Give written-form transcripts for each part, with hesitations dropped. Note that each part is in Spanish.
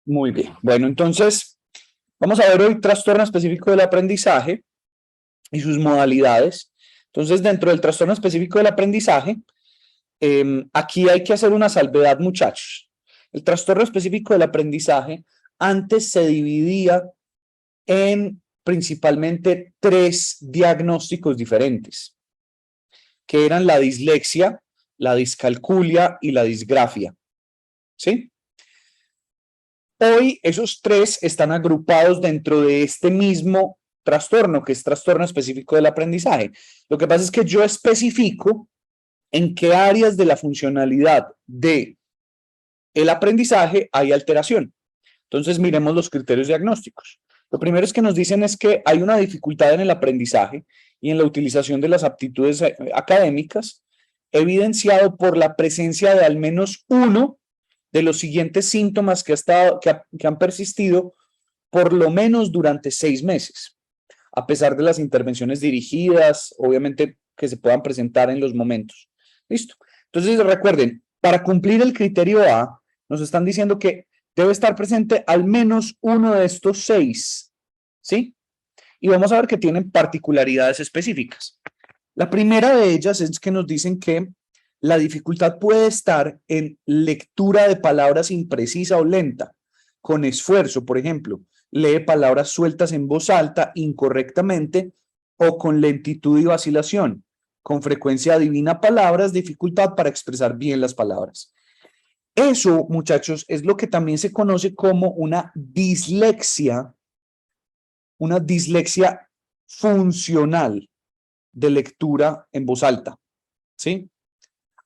Muy bien. Bueno, entonces vamos a ver hoy trastorno específico del aprendizaje y sus modalidades. Entonces, dentro del trastorno específico del aprendizaje, aquí hay que hacer una salvedad, muchachos. El trastorno específico del aprendizaje antes se dividía en principalmente tres diagnósticos diferentes, que eran la dislexia, la discalculia y la disgrafia. ¿Sí? Hoy esos tres están agrupados dentro de este mismo trastorno, que es trastorno específico del aprendizaje. Lo que pasa es que yo especifico en qué áreas de la funcionalidad de el aprendizaje hay alteración. Entonces, miremos los criterios diagnósticos. Lo primero es que nos dicen es que hay una dificultad en el aprendizaje y en la utilización de las aptitudes académicas, evidenciado por la presencia de al menos uno de los siguientes síntomas que han persistido por lo menos durante 6 meses, a pesar de las intervenciones dirigidas, obviamente, que se puedan presentar en los momentos. ¿Listo? Entonces, recuerden, para cumplir el criterio A, nos están diciendo que debe estar presente al menos uno de estos 6, ¿sí? Y vamos a ver que tienen particularidades específicas. La primera de ellas es que nos dicen que la dificultad puede estar en lectura de palabras imprecisa o lenta, con esfuerzo, por ejemplo, lee palabras sueltas en voz alta incorrectamente o con lentitud y vacilación. Con frecuencia adivina palabras, dificultad para expresar bien las palabras. Eso, muchachos, es lo que también se conoce como una dislexia funcional de lectura en voz alta, ¿sí?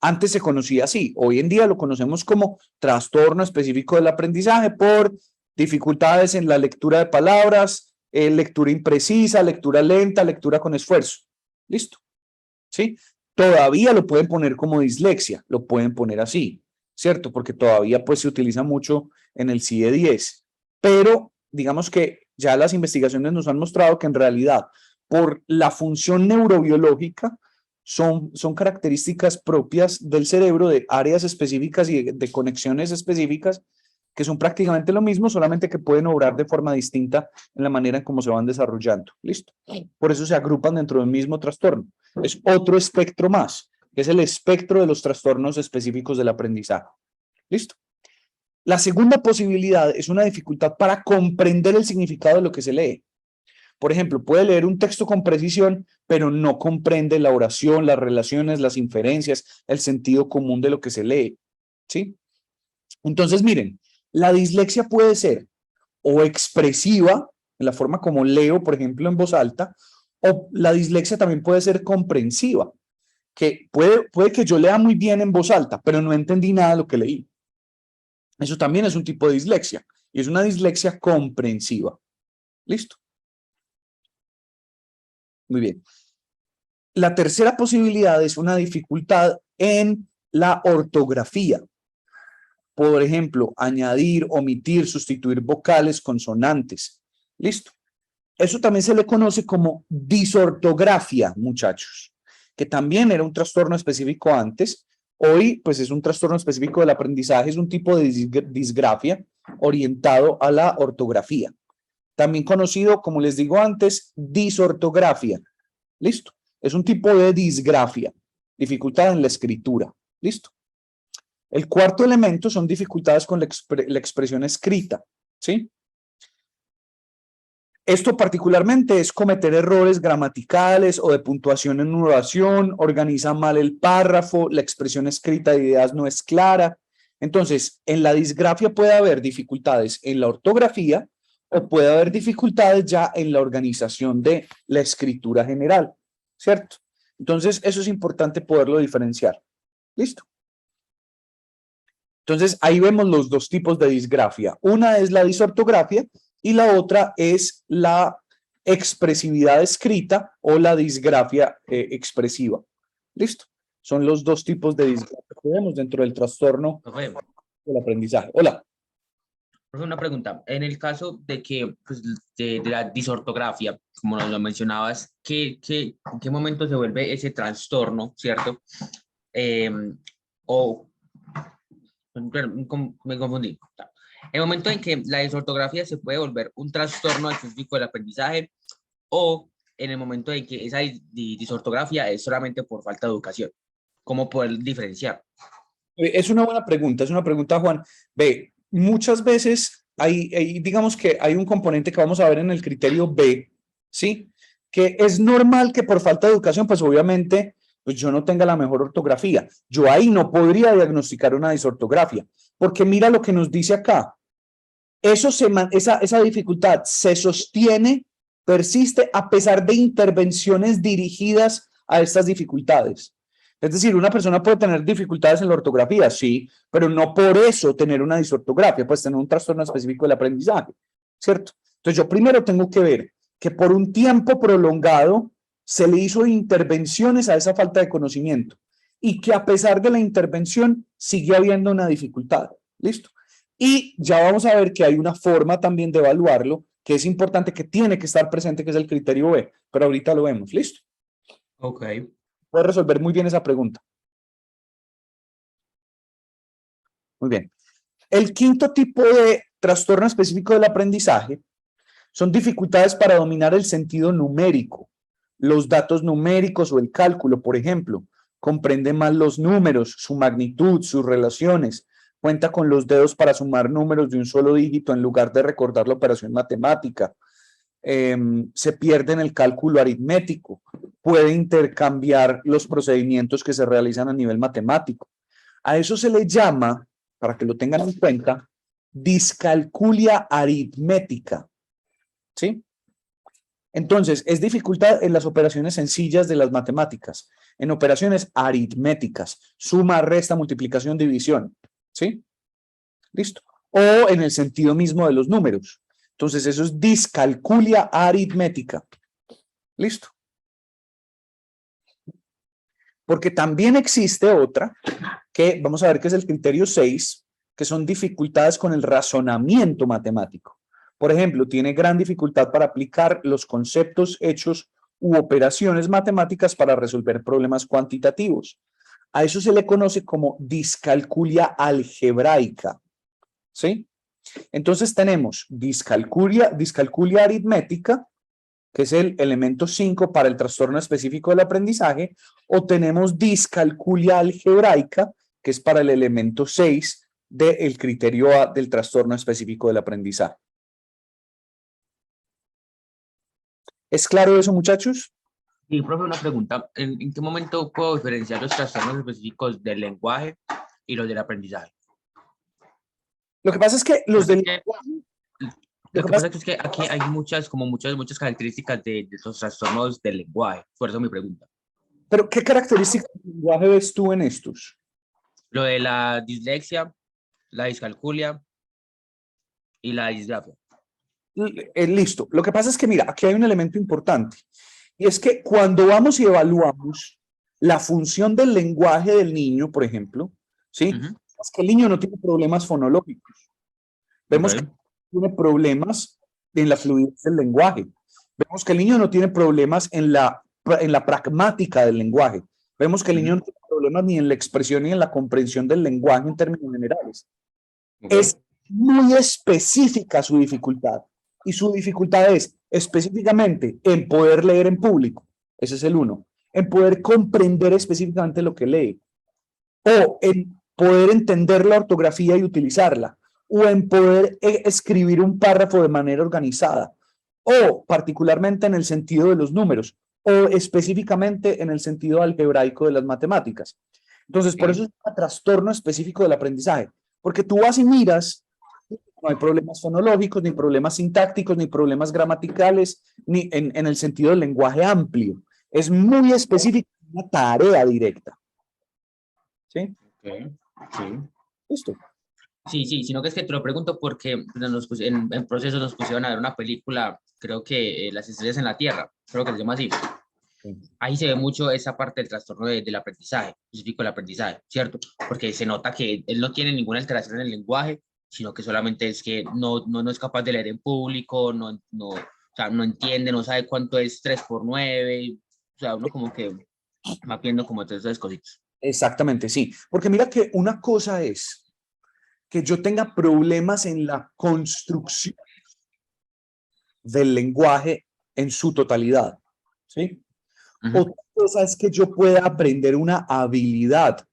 Antes se conocía así, hoy en día lo conocemos como trastorno específico del aprendizaje por dificultades en la lectura de palabras, lectura imprecisa, lectura lenta, lectura con esfuerzo. ¿Listo? ¿Sí? Todavía lo pueden poner como dislexia, lo pueden poner así, ¿cierto? Porque todavía pues se utiliza mucho en el CIE 10, pero digamos que ya las investigaciones nos han mostrado que en realidad por la función neurobiológica son características propias del cerebro de áreas específicas y de conexiones específicas que son prácticamente lo mismo, solamente que pueden obrar de forma distinta en la manera en cómo se van desarrollando. ¿Listo? Por eso se agrupan dentro del mismo trastorno. Es otro espectro más, que es el espectro de los trastornos específicos del aprendizaje. ¿Listo? La segunda posibilidad es una dificultad para comprender el significado de lo que se lee. Por ejemplo, puede leer un texto con precisión, pero no comprende la oración, las relaciones, las inferencias, el sentido común de lo que se lee. ¿Sí? Entonces, miren, la dislexia puede ser o expresiva, en la forma como leo, por ejemplo, en voz alta, o la dislexia también puede ser comprensiva, que puede que yo lea muy bien en voz alta, pero no entendí nada de lo que leí. Eso también es un tipo de dislexia, y es una dislexia comprensiva. ¿Listo? Muy bien. La tercera posibilidad es una dificultad en la ortografía. Por ejemplo, añadir, omitir, sustituir vocales, consonantes. ¿Listo? Eso también se le conoce como disortografia, muchachos, que también era un trastorno específico antes. Hoy, pues es un trastorno específico del aprendizaje, es un tipo de disgrafia orientado a la ortografía. También conocido, como les digo antes, disortografia. ¿Listo? Es un tipo de disgrafia, dificultad en la escritura. ¿Listo? El cuarto elemento son dificultades con la expresión escrita. ¿Sí? Esto particularmente es cometer errores gramaticales o de puntuación en una oración, organiza mal el párrafo, la expresión escrita de ideas no es clara. Entonces, en la disgrafia puede haber dificultades en la ortografía o puede haber dificultades ya en la organización de la escritura general, ¿cierto? Entonces, eso es importante poderlo diferenciar. ¿Listo? Entonces, ahí vemos los dos tipos de disgrafia. Una es la disortografia y la otra es la expresividad escrita o la disgrafia expresiva. ¿Listo? Son los dos tipos de disgrafia que vemos dentro del trastorno del aprendizaje. Hola. Una pregunta, en el caso de que pues, de la disortografía, como nos lo mencionabas, ¿en qué momento se vuelve ese trastorno, cierto? O, me confundí. El momento en que la disortografía se puede volver un trastorno específico del aprendizaje o en el momento en que esa disortografía es solamente por falta de educación. ¿Cómo poder diferenciar? Es una buena pregunta, es una pregunta, Juan. Ve, muchas veces digamos que hay un componente que vamos a ver en el criterio B, ¿sí? Que es normal que por falta de educación, pues obviamente, pues yo no tenga la mejor ortografía. Yo ahí no podría diagnosticar una disortografía, porque mira lo que nos dice acá. Esa dificultad se sostiene, persiste a pesar de intervenciones dirigidas a estas dificultades. Es decir, una persona puede tener dificultades en la ortografía, sí, pero no por eso tener una disortografía, puede tener un trastorno específico del aprendizaje, ¿cierto? Entonces yo primero tengo que ver que por un tiempo prolongado se le hizo intervenciones a esa falta de conocimiento y que a pesar de la intervención sigue habiendo una dificultad, ¿listo? Y ya vamos a ver que hay una forma también de evaluarlo, que es importante, que tiene que estar presente, que es el criterio B, pero ahorita lo vemos, ¿listo? Ok. Puedes resolver muy bien esa pregunta. Muy bien. El quinto tipo de trastorno específico del aprendizaje son dificultades para dominar el sentido numérico, los datos numéricos o el cálculo, por ejemplo. Comprende mal los números, su magnitud, sus relaciones. Cuenta con los dedos para sumar números de un solo dígito en lugar de recordar la operación matemática. Se pierde en el cálculo aritmético. Puede intercambiar los procedimientos que se realizan a nivel matemático. A eso se le llama, para que lo tengan en cuenta, discalculia aritmética. ¿Sí? Entonces, es dificultad en las operaciones sencillas de las matemáticas, en operaciones aritméticas, suma, resta, multiplicación, división. ¿Sí? ¿Listo? O en el sentido mismo de los números. Entonces, eso es discalculia aritmética. ¿Listo? Porque también existe otra, que vamos a ver que es el criterio 6, que son dificultades con el razonamiento matemático. Por ejemplo, tiene gran dificultad para aplicar los conceptos, hechos u operaciones matemáticas para resolver problemas cuantitativos. A eso se le conoce como discalculia algebraica. ¿Sí? Entonces tenemos discalculia aritmética, que es el elemento 5 para el trastorno específico del aprendizaje, o tenemos discalculia algebraica, que es para el elemento 6 del criterio A del trastorno específico del aprendizaje. ¿Es claro eso, muchachos? Y, profe, una pregunta. ¿En qué momento puedo diferenciar los trastornos específicos del lenguaje y los del aprendizaje? Lo que pasa es que los Porque es del que, lo lo que que pasa, pasa es que aquí hay muchas características de los trastornos del lenguaje. Por eso mi pregunta. pero ¿qué características del lenguaje ves tú en estos? Lo de la dislexia, la discalculia y la disgrafia. Listo. Lo que pasa es que, mira, aquí hay un elemento importante, y es que cuando vamos y evaluamos la función del lenguaje del niño, por ejemplo, ¿sí? Es que el niño no tiene problemas fonológicos. Vemos que Ok. tiene problemas en la fluidez del lenguaje. Vemos que el niño no tiene problemas en la pragmática del lenguaje. Vemos que el niño no tiene problemas ni en la expresión ni en la comprensión del lenguaje en términos generales. Ok. Es muy específica su dificultad. Y su dificultad es específicamente en poder leer en público. Ese es el uno. En poder comprender específicamente lo que lee. O en poder entender la ortografía y utilizarla. O en poder escribir un párrafo de manera organizada. O particularmente en el sentido de los números. O específicamente en el sentido algebraico de las matemáticas. Entonces, por eso es un trastorno específico del aprendizaje. Porque tú vas y miras, no hay problemas fonológicos, ni problemas sintácticos, ni problemas gramaticales, ni en el sentido del lenguaje amplio. Es muy específico, una tarea directa. ¿Sí? Ok. Sí. Listo. Sí, sí, sino que es que te lo pregunto porque en proceso nos pusieron a ver una película, creo que Las estrellas en la Tierra, creo que se llama así. Ahí se ve mucho esa parte del trastorno del aprendizaje, específico del aprendizaje, ¿cierto? Porque se nota que él no tiene ninguna alteración en el lenguaje, sino que solamente es que no es capaz de leer en público, o sea, no entiende, no sabe cuánto es 3 por 9, o sea, uno como que va viendo como todas esas cositas. Exactamente, sí. Porque mira que una cosa es que yo tenga problemas en la construcción del lenguaje en su totalidad, ¿sí? Otra cosa es que yo pueda aprender una habilidad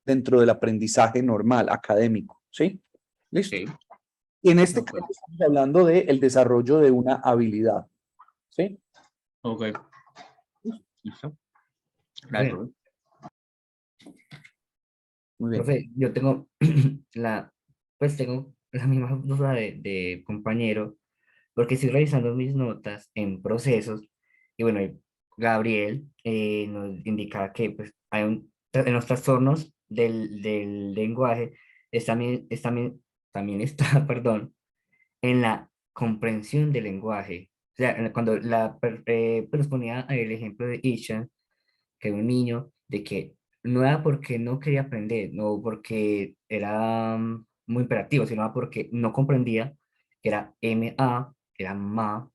dentro del aprendizaje normal, académico, ¿sí? ¿Listo? Sí, Y en este ok, caso estamos hablando del desarrollo de una habilidad, ¿sí? ok, listo. Profe, Gracias. Muy bien. profe, yo tengo tengo la misma duda de compañero, porque estoy revisando mis notas en procesos, y bueno, Gabriel nos indica que pues, en los trastornos del lenguaje también está, perdón, en la comprensión del lenguaje. O sea, cuando pues ponía el ejemplo de Ishan, que era un niño, de que no era porque no quería aprender, no porque era muy imperativo, sino porque no comprendía que era MA, que era MA. O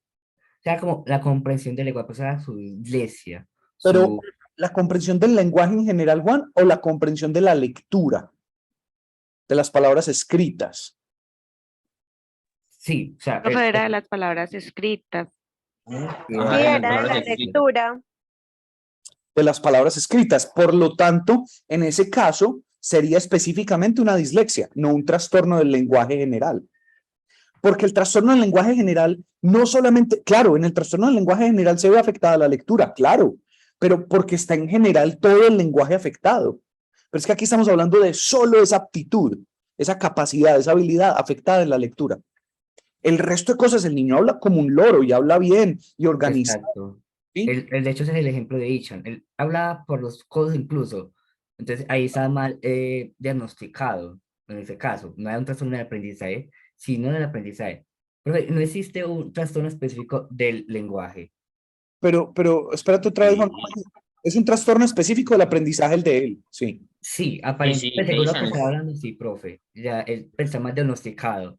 sea, como la comprensión del lenguaje, pues era su iglesia, Pero su... la comprensión del lenguaje en general, Juan, o la comprensión de la lectura, de las palabras escritas, Sí, o sea, Profe, era de las palabras escritas. Ajá, Sí, de las era de palabras la escritas. lectura. de las palabras escritas. Por lo tanto, en ese caso, sería específicamente una dislexia, no un trastorno del lenguaje general. Porque el trastorno del lenguaje general no solamente, claro, en el trastorno del lenguaje general se ve afectada la lectura, claro, pero porque está en general todo el lenguaje afectado. Pero es que aquí estamos hablando de solo esa aptitud, esa capacidad, esa habilidad afectada en la lectura. El resto de cosas, el niño habla como un loro y habla bien y organiza. exacto. ¿Sí? De hecho, ese es el ejemplo de Ichan. Él habla por los codos incluso. Entonces, ahí está mal diagnosticado, en ese caso. No hay un trastorno del aprendizaje, sino del aprendizaje. Porque no existe un trastorno específico del lenguaje. Pero espérate otra vez, Juan. Es un trastorno específico del aprendizaje el de él, sí. Sí, Sí, sí, aparentemente, según lo que Deishan está es. hablando, sí, profe. Ya él está mal diagnosticado.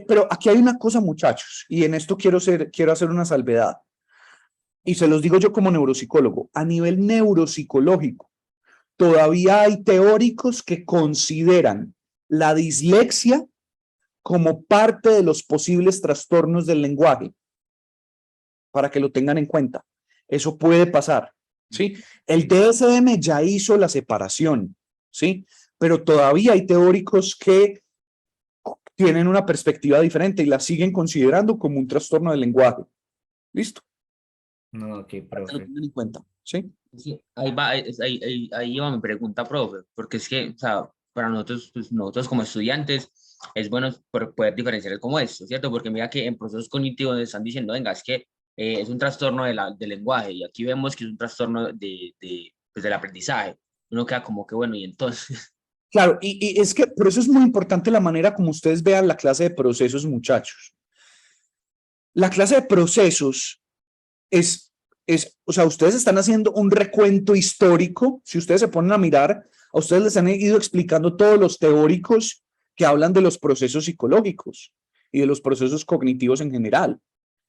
Pero aquí hay una cosa, muchachos, y en esto quiero hacer una salvedad. Y se los digo yo como neuropsicólogo. A nivel neuropsicológico, todavía hay teóricos que consideran la dislexia como parte de los posibles trastornos del lenguaje, para que lo tengan en cuenta. Eso puede pasar, ¿sí? El DSM ya hizo la separación, ¿sí? Pero todavía hay teóricos que tienen una perspectiva diferente y la siguen considerando como un trastorno del lenguaje. ¿Listo? No, ok, Para que lo profe. tengan en cuenta, ¿sí? Sí, ahí va, ahí va mi pregunta, profe, porque es que, o sea, para nosotros, pues, nosotros como estudiantes, es bueno poder diferenciar como esto, ¿cierto? Porque mira que en procesos cognitivos nos están diciendo, venga, es que es un trastorno del lenguaje, y aquí vemos que es un trastorno pues, del aprendizaje. Uno queda como que, bueno, y entonces, Claro, y es que por eso es muy importante la manera como ustedes vean la clase de procesos, muchachos. La clase de procesos o sea, ustedes están haciendo un recuento histórico. Si ustedes se ponen a mirar, a ustedes les han ido explicando todos los teóricos que hablan de los procesos psicológicos y de los procesos cognitivos en general,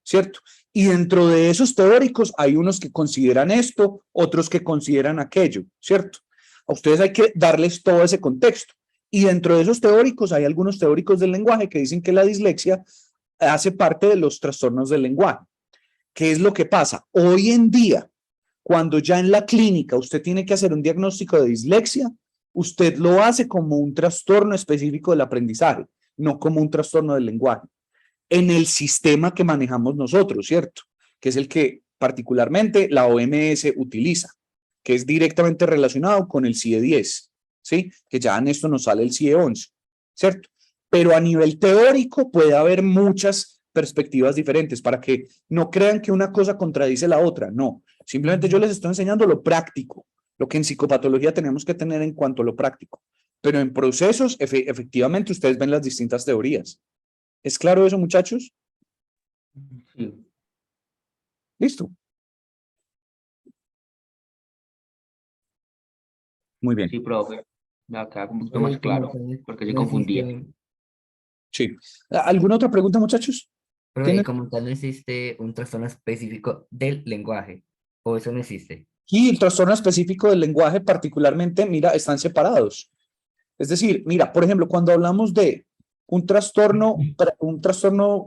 ¿cierto? Y dentro de esos teóricos hay unos que consideran esto, otros que consideran aquello, ¿cierto? A ustedes hay que darles todo ese contexto. Y dentro de esos teóricos hay algunos teóricos del lenguaje que dicen que la dislexia hace parte de los trastornos del lenguaje. ¿Qué es lo que pasa? Hoy en día, cuando ya en la clínica usted tiene que hacer un diagnóstico de dislexia, usted lo hace como un trastorno específico del aprendizaje, no como un trastorno del lenguaje. En el sistema que manejamos nosotros, ¿cierto? Que es el que particularmente la OMS utiliza, que es directamente relacionado con el CIE-10, ¿sí? Que ya en esto nos sale el CIE-11, ¿cierto? Pero a nivel teórico puede haber muchas perspectivas diferentes para que no crean que una cosa contradice la otra, no. Simplemente yo les estoy enseñando lo práctico, lo que en psicopatología tenemos que tener en cuanto a lo práctico. Pero en procesos, efectivamente, ustedes ven las distintas teorías. ¿Es claro eso, muchachos? sí, Listo. Muy bien. sí, profe, me queda un poquito Profe, más y como claro, tal, porque se no confundía. existe, Sí. ¿Alguna otra pregunta, muchachos? profe, y ¿Tienen? como tal no existe un trastorno específico del lenguaje. O eso no existe. Y el trastorno específico del lenguaje, particularmente, mira, están separados. Es decir, mira, por ejemplo, cuando hablamos de un trastorno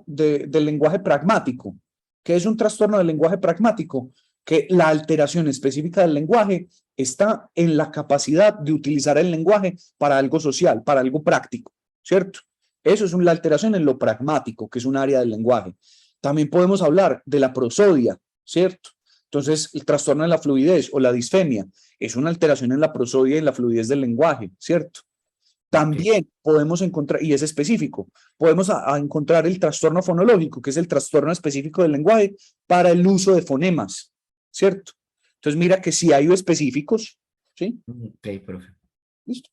del lenguaje pragmático, ¿qué es un trastorno del lenguaje pragmático? Que la alteración específica del lenguaje está en la capacidad de utilizar el lenguaje para algo social, para algo práctico, ¿cierto? Eso es una alteración en lo pragmático, que es un área del lenguaje. También podemos hablar de la prosodia, ¿cierto? Entonces, el trastorno de la fluidez o la disfemia es una alteración en la prosodia y en la fluidez del lenguaje, ¿cierto? También podemos encontrar, y es específico, podemos encontrar el trastorno fonológico, que es el trastorno específico del lenguaje para el uso de fonemas, ¿cierto? Entonces, mira que sí hay específicos, ¿sí? Ok, profe. Listo.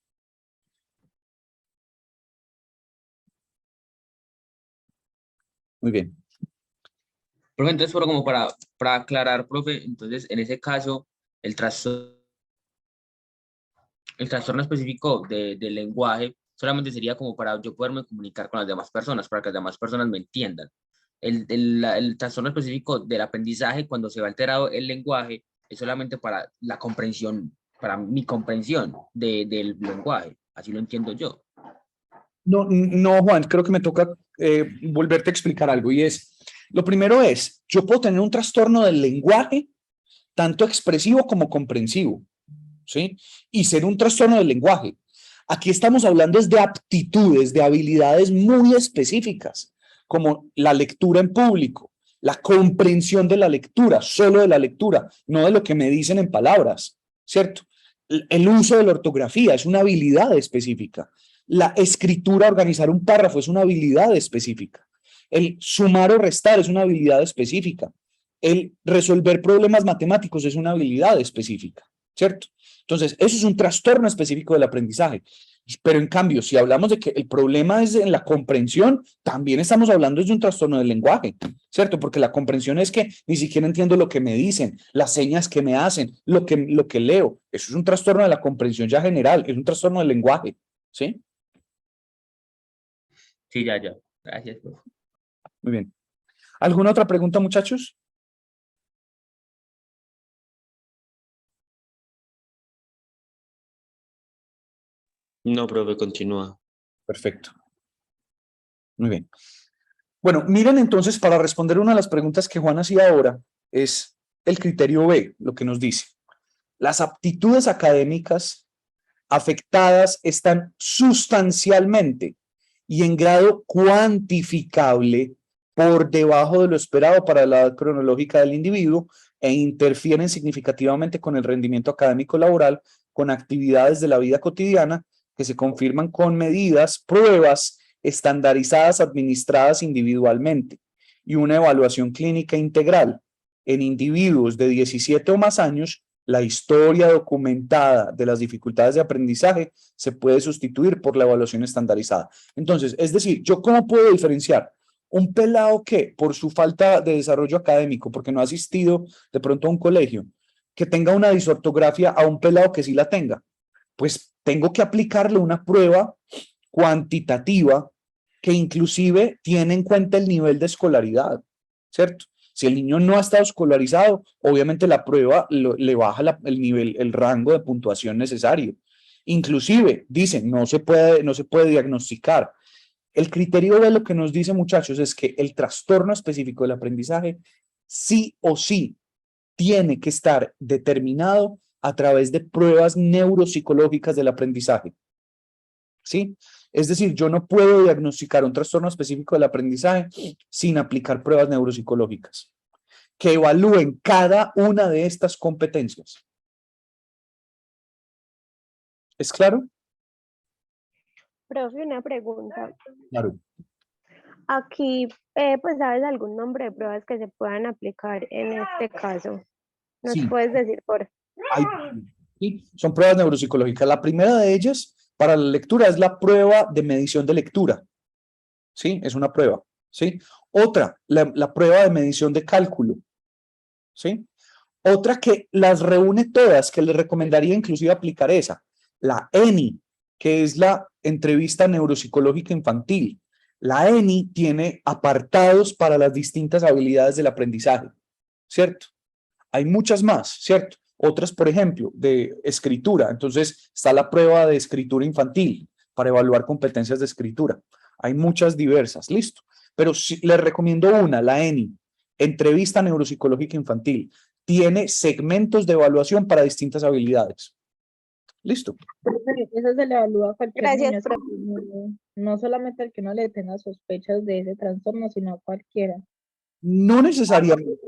Muy bien. Profe, entonces, solo como para aclarar, profe, entonces, en ese caso, el trastorno específico del lenguaje solamente sería como para yo poderme comunicar con las demás personas, para que las demás personas me entiendan. El trastorno específico del aprendizaje, cuando se va alterado el lenguaje, es solamente para la comprensión, para mi comprensión del lenguaje. Así lo entiendo yo. No, no, Juan, creo que me toca volverte a explicar algo y es, lo primero es, yo puedo tener un trastorno del lenguaje, tanto expresivo como comprensivo, ¿sí? Y ser un trastorno del lenguaje. Aquí estamos hablando es de aptitudes, de habilidades muy específicas, como la lectura en público, la comprensión de la lectura, solo de la lectura, no de lo que me dicen en palabras, ¿cierto? El uso de la ortografía es una habilidad específica. La escritura, organizar un párrafo es una habilidad específica. El sumar o restar es una habilidad específica. El resolver problemas matemáticos es una habilidad específica, ¿cierto? Entonces, eso es un trastorno específico del aprendizaje. Pero en cambio, si hablamos de que el problema es en la comprensión, también estamos hablando de un trastorno del lenguaje, ¿cierto? Porque la comprensión es que ni siquiera entiendo lo que me dicen, las señas que me hacen, lo que leo. Eso es un trastorno de la comprensión ya general, es un trastorno del lenguaje, ¿sí? Sí, ya, ya. Gracias, profe. Muy bien. ¿Alguna otra pregunta, muchachos? No, profe, continúa. Perfecto. Muy bien. Bueno, miren entonces, para responder una de las preguntas que Juan hacía ahora, es el criterio B, lo que nos dice. Las aptitudes académicas afectadas están sustancialmente y en grado cuantificable por debajo de lo esperado para la edad cronológica del individuo e interfieren significativamente con el rendimiento académico laboral, con actividades de la vida cotidiana que se confirman con medidas, pruebas estandarizadas administradas individualmente y una evaluación clínica integral en individuos de 17 o más años. La historia documentada de las dificultades de aprendizaje se puede sustituir por la evaluación estandarizada. Entonces, es decir, ¿yo cómo puedo diferenciar un pelado que por su falta de desarrollo académico, porque no ha asistido de pronto a un colegio, que tenga una disortografía a un pelado que sí la tenga? Pues tengo que aplicarle una prueba cuantitativa que inclusive tiene en cuenta el nivel de escolaridad, ¿cierto? Si el niño no ha estado escolarizado, obviamente la prueba le baja el nivel, el rango de puntuación necesario. Inclusive, dicen, no se puede diagnosticar. El criterio de lo que nos dice, muchachos, es que el trastorno específico del aprendizaje sí o sí tiene que estar determinado a través de pruebas neuropsicológicas del aprendizaje. ¿Sí? Es decir, yo no puedo diagnosticar un trastorno específico del aprendizaje sin aplicar pruebas neuropsicológicas que evalúen cada una de estas competencias. ¿Es claro? Profe, una pregunta. Claro. Aquí, pues, ¿sabes algún nombre de pruebas que se puedan aplicar en este caso? ¿Nos Sí. puedes decir por? Sí, son pruebas neuropsicológicas. La primera de ellas para la lectura es la prueba de medición de lectura. ¿Sí? Es una prueba. ¿Sí? Otra, la prueba de medición de cálculo. ¿Sí? Otra que las reúne todas, que les recomendaría inclusive aplicar esa, la ENI, que es la entrevista neuropsicológica infantil. La ENI tiene apartados para las distintas habilidades del aprendizaje, ¿cierto? Hay muchas más, ¿cierto? Otras, por ejemplo, de escritura. Entonces, está la prueba de escritura infantil, para evaluar competencias de escritura. Hay muchas diversas, listo. Pero les recomiendo una, la ENI, Entrevista Neuropsicológica Infantil. Tiene segmentos de evaluación para distintas habilidades. Listo. Eso se le evalúa a cualquier Gracias, niño, profe. no solamente al que uno le tenga sospechas de ese trastorno, sino a cualquiera. No necesariamente.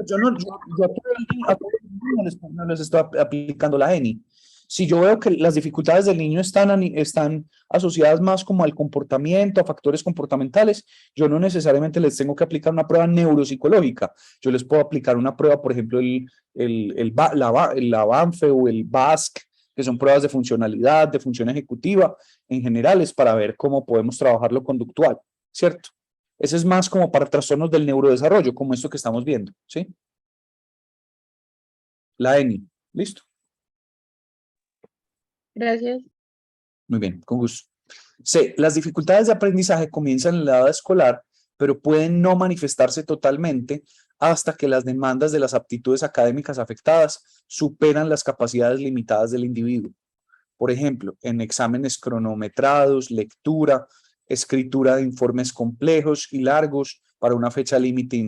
Yo a todo el mundo no les estoy aplicando la ENI. Si yo veo que las dificultades del niño están asociadas más como al comportamiento, a factores comportamentales, yo no necesariamente les tengo que aplicar una prueba neuropsicológica. Yo les puedo aplicar una prueba, por ejemplo, la BANFE o el BASC, que son pruebas de funcionalidad, de función ejecutiva, en generales, para ver cómo podemos trabajar lo conductual, ¿cierto? Ese es más como para trastornos del neurodesarrollo, como esto que estamos viendo, ¿sí? La ENI, ¿listo? Gracias. Muy bien, con gusto. C. Las dificultades de aprendizaje comienzan en la edad escolar, pero pueden no manifestarse totalmente hasta que las demandas de las aptitudes académicas afectadas superan las capacidades limitadas del individuo. Por ejemplo, en exámenes cronometrados, lectura, escritura de informes complejos y largos para una fecha límite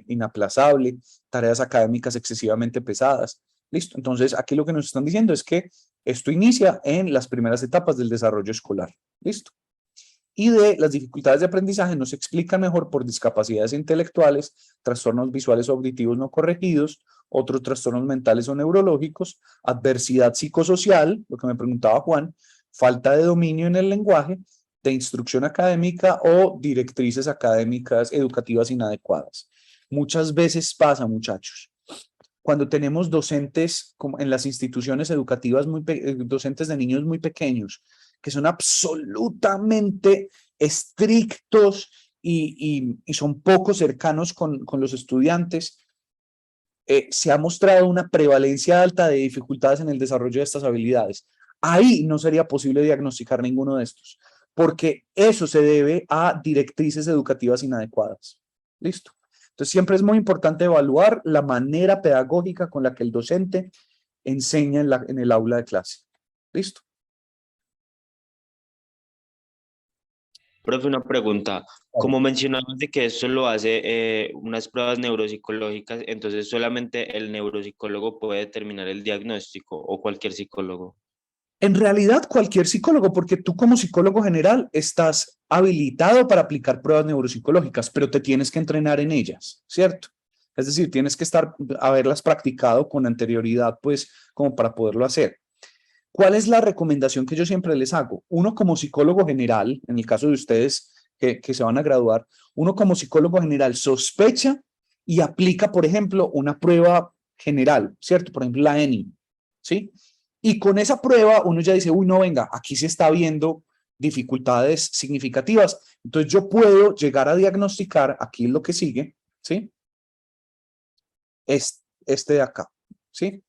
inaplazable, tareas académicas excesivamente pesadas. Listo. Entonces, aquí lo que nos están diciendo es que esto inicia en las primeras etapas del desarrollo escolar. Listo. Y de las dificultades de aprendizaje nos explican mejor por discapacidades intelectuales, trastornos visuales o auditivos no corregidos, otros trastornos mentales o neurológicos, adversidad psicosocial, lo que me preguntaba Juan, falta de dominio en el lenguaje, de instrucción académica o directrices académicas educativas inadecuadas. Muchas veces pasa, muchachos, cuando tenemos docentes como en las instituciones educativas, docentes de niños muy pequeños, que son absolutamente estrictos y son poco cercanos con los estudiantes, se ha mostrado una prevalencia alta de dificultades en el desarrollo de estas habilidades. Ahí no sería posible diagnosticar ninguno de estos, porque eso se debe a directrices educativas inadecuadas. ¿Listo? Entonces siempre es muy importante evaluar la manera pedagógica con la que el docente enseña en el aula de clase. ¿Listo? Profe, una pregunta. Como mencionamos de que esto lo hace unas pruebas neuropsicológicas, entonces solamente el neuropsicólogo puede determinar el diagnóstico o cualquier psicólogo. En realidad, cualquier psicólogo, porque tú como psicólogo general estás habilitado para aplicar pruebas neuropsicológicas, pero te tienes que entrenar en ellas, ¿cierto? Es decir, tienes que haberlas practicado con anterioridad, pues, como para poderlo hacer. ¿Cuál es la recomendación que yo siempre les hago? Uno como psicólogo general, en el caso de ustedes que se van a graduar, uno como psicólogo general sospecha y aplica, por ejemplo, una prueba general, ¿cierto? Por ejemplo, la ENI, ¿sí? Y con esa prueba uno ya dice, uy, no, venga, aquí se está viendo dificultades significativas. Entonces yo puedo llegar a diagnosticar, aquí es lo que sigue, ¿sí? Este de acá, ¿sí?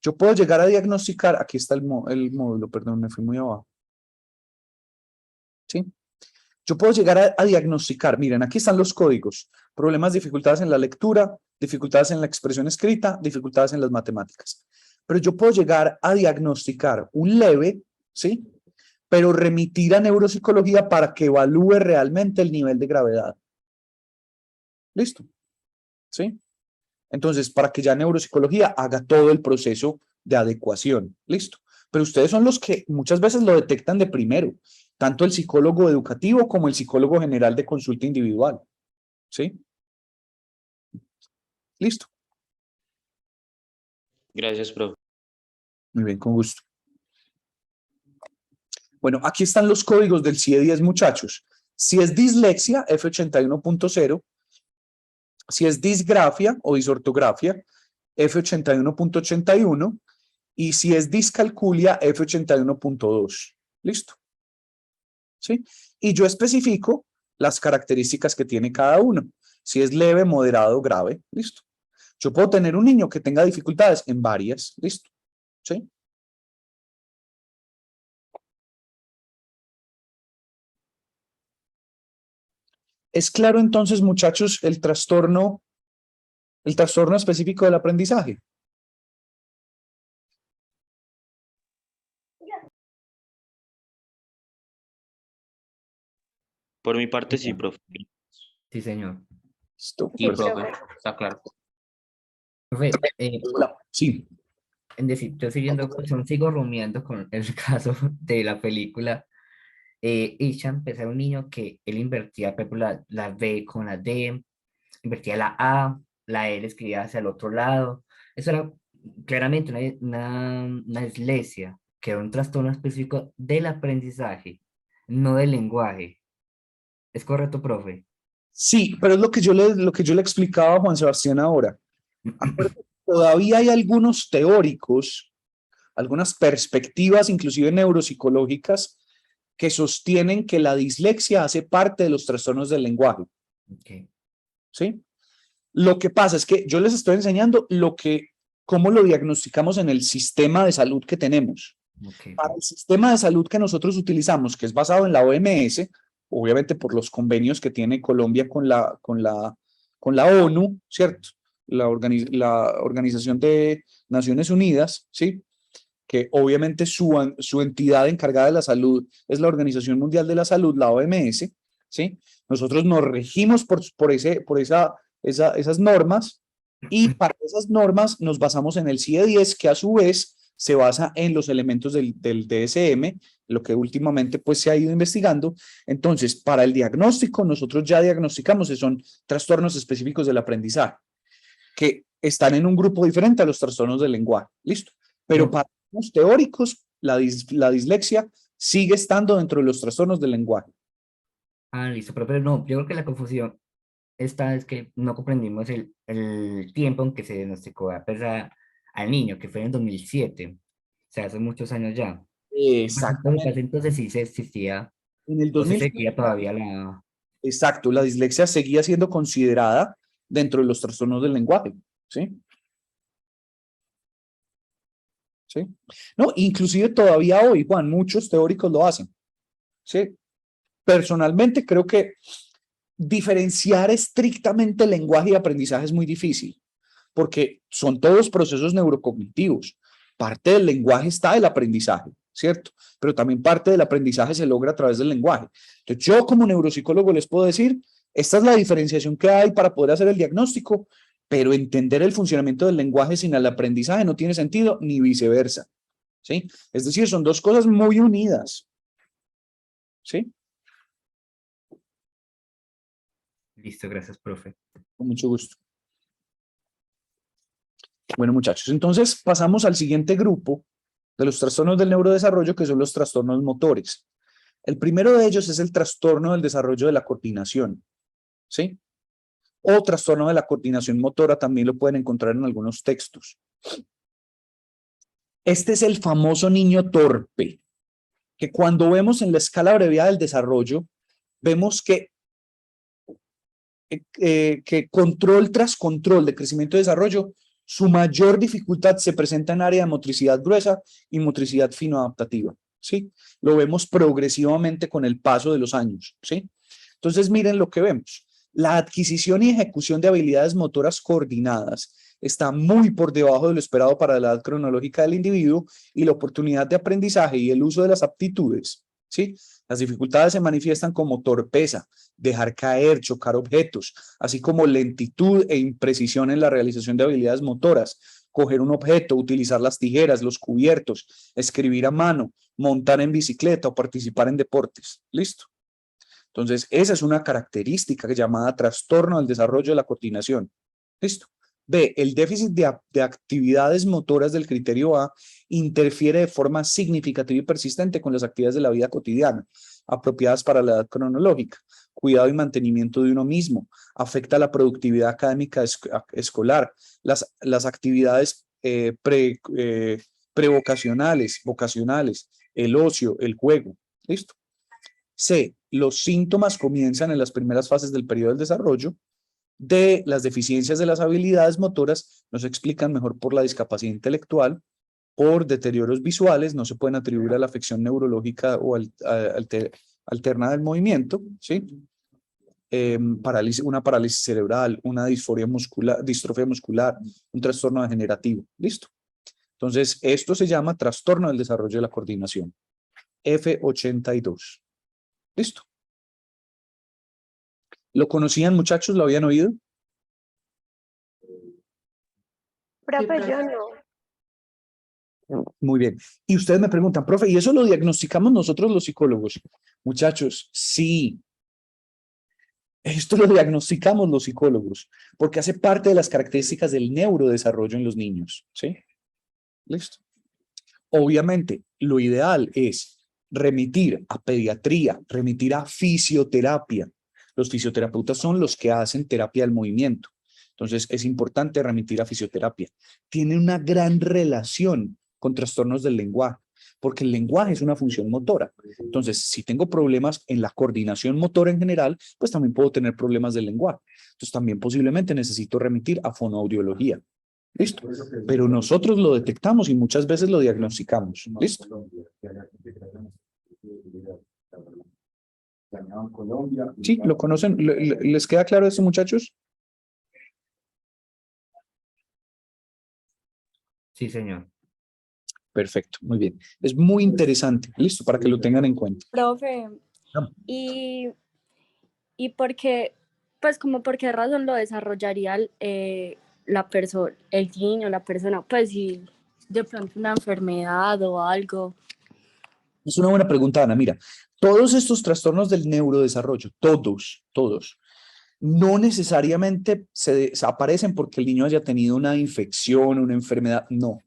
Yo puedo llegar a diagnosticar, aquí está el módulo, perdón, me fui muy abajo. ¿Sí? Yo puedo llegar a diagnosticar, miren, aquí están los códigos, problemas, dificultades en la lectura, dificultades en la expresión escrita, dificultades en las matemáticas. Pero yo puedo llegar a diagnosticar un leve, ¿sí? Pero remitir a neuropsicología para que evalúe realmente el nivel de gravedad. ¿Listo? ¿Sí? Entonces, para que ya neuropsicología haga todo el proceso de adecuación. ¿Listo? Pero ustedes son los que muchas veces lo detectan de primero, tanto el psicólogo educativo como el psicólogo general de consulta individual. ¿Sí? ¿Listo? Gracias, profe. Muy bien, con gusto. Bueno, aquí están los códigos del CIE-10, muchachos. Si es dislexia, F81.0. Si es disgrafia o disortografia, F81.81. Y si es discalculia, F81.2. ¿Listo? ¿Sí? Y yo especifico las características que tiene cada uno. Si es leve, moderado, grave. ¿Listo? Yo puedo tener un niño que tenga dificultades en varias. ¿Listo? ¿Sí? ¿Es claro entonces, muchachos, el trastorno específico del aprendizaje? Por mi parte, sí, profe. Sí, señor. Listo. Sí, Perfecto. profe, está claro. Profe, Sí. en decir, yo siguiendo, pues aún sigo rumiando con el caso de la película. Isham pues, era un niño que él invertía, por ejemplo, la B con la D, invertía la A, la L escribía hacia el otro lado. Eso era claramente una dislexia, que era un trastorno específico del aprendizaje, no del lenguaje. ¿Es correcto, profe? Sí, pero es lo que yo le explicaba a Juan Sebastián ahora. Acuérdate, todavía hay algunos teóricos, algunas perspectivas, inclusive neuropsicológicas, que sostienen que la dislexia hace parte de los trastornos del lenguaje. Ok, ¿Sí? Lo que pasa es que yo les estoy enseñando cómo lo diagnosticamos en el sistema de salud que tenemos. ok, Para el sistema de salud que nosotros utilizamos, que es basado en la OMS, obviamente por los convenios que tiene Colombia con la ONU, ¿cierto? La Organización de Naciones Unidas, ¿sí? Que obviamente su entidad encargada de la salud es la Organización Mundial de la Salud, la OMS, ¿sí? Nosotros nos regimos esas normas y para esas normas nos basamos en el CIE-10, que a su vez se basa en los elementos del DSM, lo que últimamente pues se ha ido investigando. Entonces, para el diagnóstico, nosotros ya diagnosticamos que son trastornos específicos del aprendizaje, que están en un grupo diferente a los trastornos del lenguaje. Listo. Pero No. para los teóricos, la dislexia sigue estando dentro de los trastornos del lenguaje. Listo, pero no, yo creo que la confusión esta es que no comprendimos el tiempo en que se diagnosticó al niño, que fue en el 2007, o sea, hace muchos años ya. Exactamente. Entonces sí se existía, En el o se 2000, seguía todavía la... exacto, la dislexia seguía siendo considerada dentro de los trastornos del lenguaje. ¿Sí? ¿Sí? No, inclusive todavía hoy, Juan, muchos teóricos lo hacen. ¿Sí? Personalmente creo que diferenciar estrictamente lenguaje y aprendizaje es muy difícil, porque son todos procesos neurocognitivos. Parte del lenguaje está el aprendizaje, ¿cierto? Pero también parte del aprendizaje se logra a través del lenguaje. Entonces, yo como neuropsicólogo les puedo decir, esta es la diferenciación que hay para poder hacer el diagnóstico, pero entender el funcionamiento del lenguaje sin el aprendizaje no tiene sentido, ni viceversa, ¿sí? Es decir, son dos cosas muy unidas, ¿sí? Listo, gracias, profe. Con mucho gusto. Bueno, muchachos, entonces pasamos al siguiente grupo de los trastornos del neurodesarrollo, que son los trastornos motores. El primero de ellos es el trastorno del desarrollo de la coordinación, ¿sí? O trastorno de la coordinación motora, también lo pueden encontrar en algunos textos. Este es el famoso niño torpe, que cuando vemos en la escala abreviada del desarrollo, vemos que control tras control de crecimiento y desarrollo, su mayor dificultad se presenta en área de motricidad gruesa y motricidad fino adaptativa, ¿sí? Lo vemos progresivamente con el paso de los años, ¿sí? Entonces, miren lo que vemos. La adquisición y ejecución de habilidades motoras coordinadas está muy por debajo de lo esperado para la edad cronológica del individuo y la oportunidad de aprendizaje y el uso de las aptitudes, ¿sí? Las dificultades se manifiestan como torpeza, dejar caer, chocar objetos, así como lentitud e imprecisión en la realización de habilidades motoras, coger un objeto, utilizar las tijeras, los cubiertos, escribir a mano, montar en bicicleta o participar en deportes. ¿Listo? Entonces, esa es una característica llamada trastorno del desarrollo de la coordinación. ¿Listo? B, el déficit de actividades motoras del criterio A interfiere de forma significativa y persistente con las actividades de la vida cotidiana, apropiadas para la edad cronológica. Cuidado y mantenimiento de uno mismo, afecta la productividad académica escolar, las actividades prevocacionales, vocacionales, el ocio, el juego. ¿Listo? C, los síntomas comienzan en las primeras fases del periodo del desarrollo. D, las deficiencias de las habilidades motoras no se explican mejor por la discapacidad intelectual, por deterioros visuales, no se pueden atribuir a la afección neurológica o alterna del movimiento, ¿sí? Una parálisis cerebral, una distrofia muscular, un trastorno degenerativo. ¿Listo? Entonces, esto se llama trastorno del desarrollo de la coordinación. F82. ¿Listo? ¿Lo conocían, muchachos? ¿Lo habían oído? Profe, yo no. Muy bien. Y ustedes me preguntan, profe, ¿y eso lo diagnosticamos nosotros los psicólogos? Muchachos, sí. Esto lo diagnosticamos los psicólogos, porque hace parte de las características del neurodesarrollo en los niños, ¿sí? Listo. Obviamente, lo ideal es remitir a pediatría, remitir a fisioterapia. Los fisioterapeutas son los que hacen terapia del movimiento. Entonces, es importante remitir a fisioterapia. Tiene una gran relación con trastornos del lenguaje, porque el lenguaje es una función motora. Entonces, si tengo problemas en la coordinación motora en general, pues también puedo tener problemas del lenguaje. Entonces, también posiblemente necesito remitir a fonoaudiología. ¿Listo? Pero nosotros lo detectamos y muchas veces lo diagnosticamos. ¿Listo? Sí, ¿lo conocen? ¿Les queda claro eso, muchachos? Sí, señor. Perfecto, muy bien. Es muy interesante. Listo, para que lo tengan en cuenta. Profe, Ah. y por qué, pues como por qué razón lo desarrollaría la persona, el niño, la persona, pues si de pronto una enfermedad o algo. Es una buena pregunta, Ana. Mira, todos estos trastornos del neurodesarrollo, todos, no necesariamente se aparecen porque el niño haya tenido una infección, una enfermedad, no.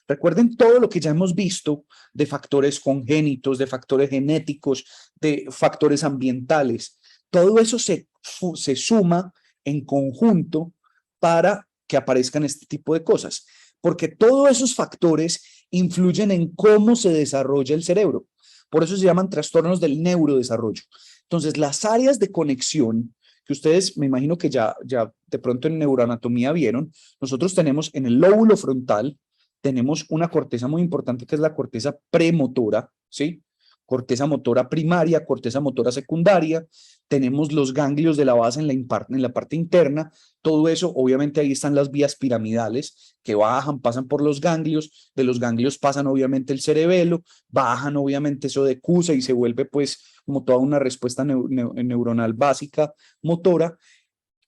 Recuerden todo lo que ya hemos visto de factores congénitos, de factores genéticos, de factores ambientales. Todo eso se suma en conjunto para que aparezcan este tipo de cosas, porque todos esos factores influyen en cómo se desarrolla el cerebro. Por eso se llaman trastornos del neurodesarrollo. Entonces, las áreas de conexión que ustedes, me imagino que ya de pronto en neuroanatomía vieron, nosotros tenemos en el lóbulo frontal, tenemos una corteza muy importante que es la corteza premotora, ¿sí? Corteza motora primaria, corteza motora secundaria, tenemos los ganglios de la base en la parte interna, todo eso, obviamente ahí están las vías piramidales que bajan, pasan por los ganglios, de los ganglios pasan obviamente el cerebelo, bajan obviamente eso decusa y se vuelve pues como toda una respuesta neuronal básica motora.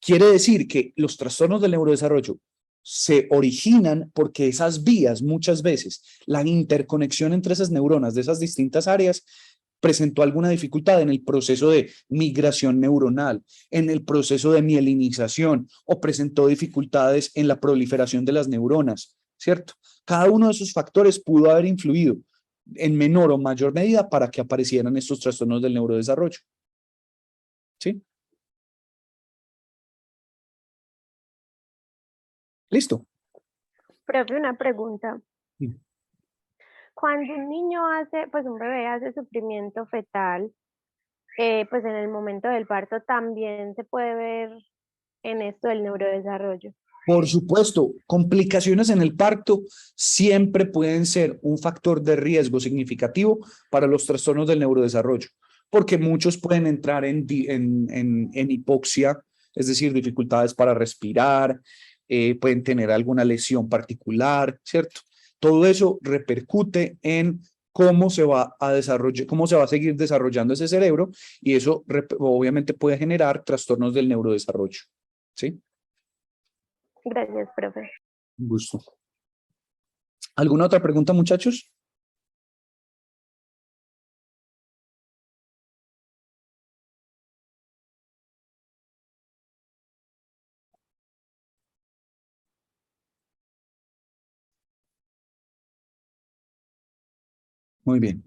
Quiere decir que los trastornos del neurodesarrollo se originan porque esas vías muchas veces, la interconexión entre esas neuronas de esas distintas áreas presentó alguna dificultad en el proceso de migración neuronal, en el proceso de mielinización o presentó dificultades en la proliferación de las neuronas, ¿cierto? Cada uno de esos factores pudo haber influido en menor o mayor medida para que aparecieran estos trastornos del neurodesarrollo. ¿Sí? ¿Listo? Profe, una pregunta. Sí. Cuando un niño hace, pues un bebé hace sufrimiento fetal, pues en el momento del parto también se puede ver en esto del neurodesarrollo. Por supuesto, complicaciones en el parto siempre pueden ser un factor de riesgo significativo para los trastornos del neurodesarrollo, porque muchos pueden entrar en hipoxia, es decir, dificultades para respirar, pueden tener alguna lesión particular, ¿cierto? Todo eso repercute en cómo se va a desarrollar, cómo se va a seguir desarrollando ese cerebro y eso obviamente puede generar trastornos del neurodesarrollo, ¿sí? Gracias, profe. Un gusto. ¿Alguna otra pregunta, muchachos? Muy bien.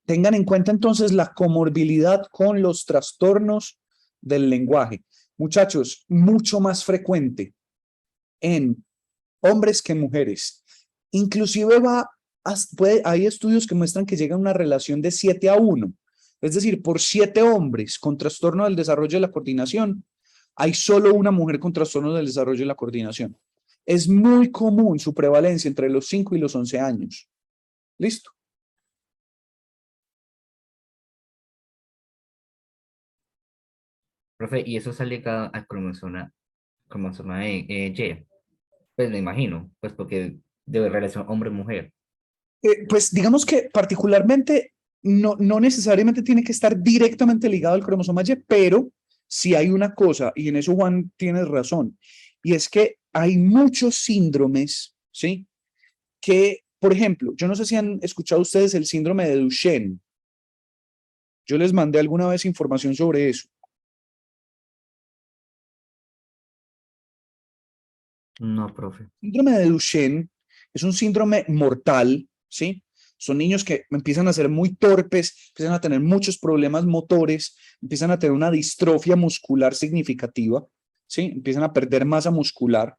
Tengan en cuenta entonces la comorbilidad con los trastornos del lenguaje. Muchachos, mucho más frecuente en hombres que en mujeres. Inclusive hay estudios que muestran que llega a una relación de 7-1. Es decir, por 7 hombres con trastorno del desarrollo de la coordinación, hay solo una mujer con trastorno del desarrollo de la coordinación. Es muy común su prevalencia entre los 5 y los 11 años. ¿Listo? Profe, y eso está ligado al cromosoma Y. Pues me imagino, pues porque de relación hombre-mujer. Pues digamos que particularmente no necesariamente tiene que estar directamente ligado al cromosoma Y, pero si hay una cosa, y en eso Juan tienes razón, y es que hay muchos síndromes, ¿sí? Que, por ejemplo, yo no sé si han escuchado ustedes el síndrome de Duchenne. Yo les mandé alguna vez información sobre eso. No, profe. Síndrome de Duchenne es un síndrome mortal, ¿sí? Son niños que empiezan a ser muy torpes, empiezan a tener muchos problemas motores, empiezan a tener una distrofia muscular significativa, ¿sí? Empiezan a perder masa muscular.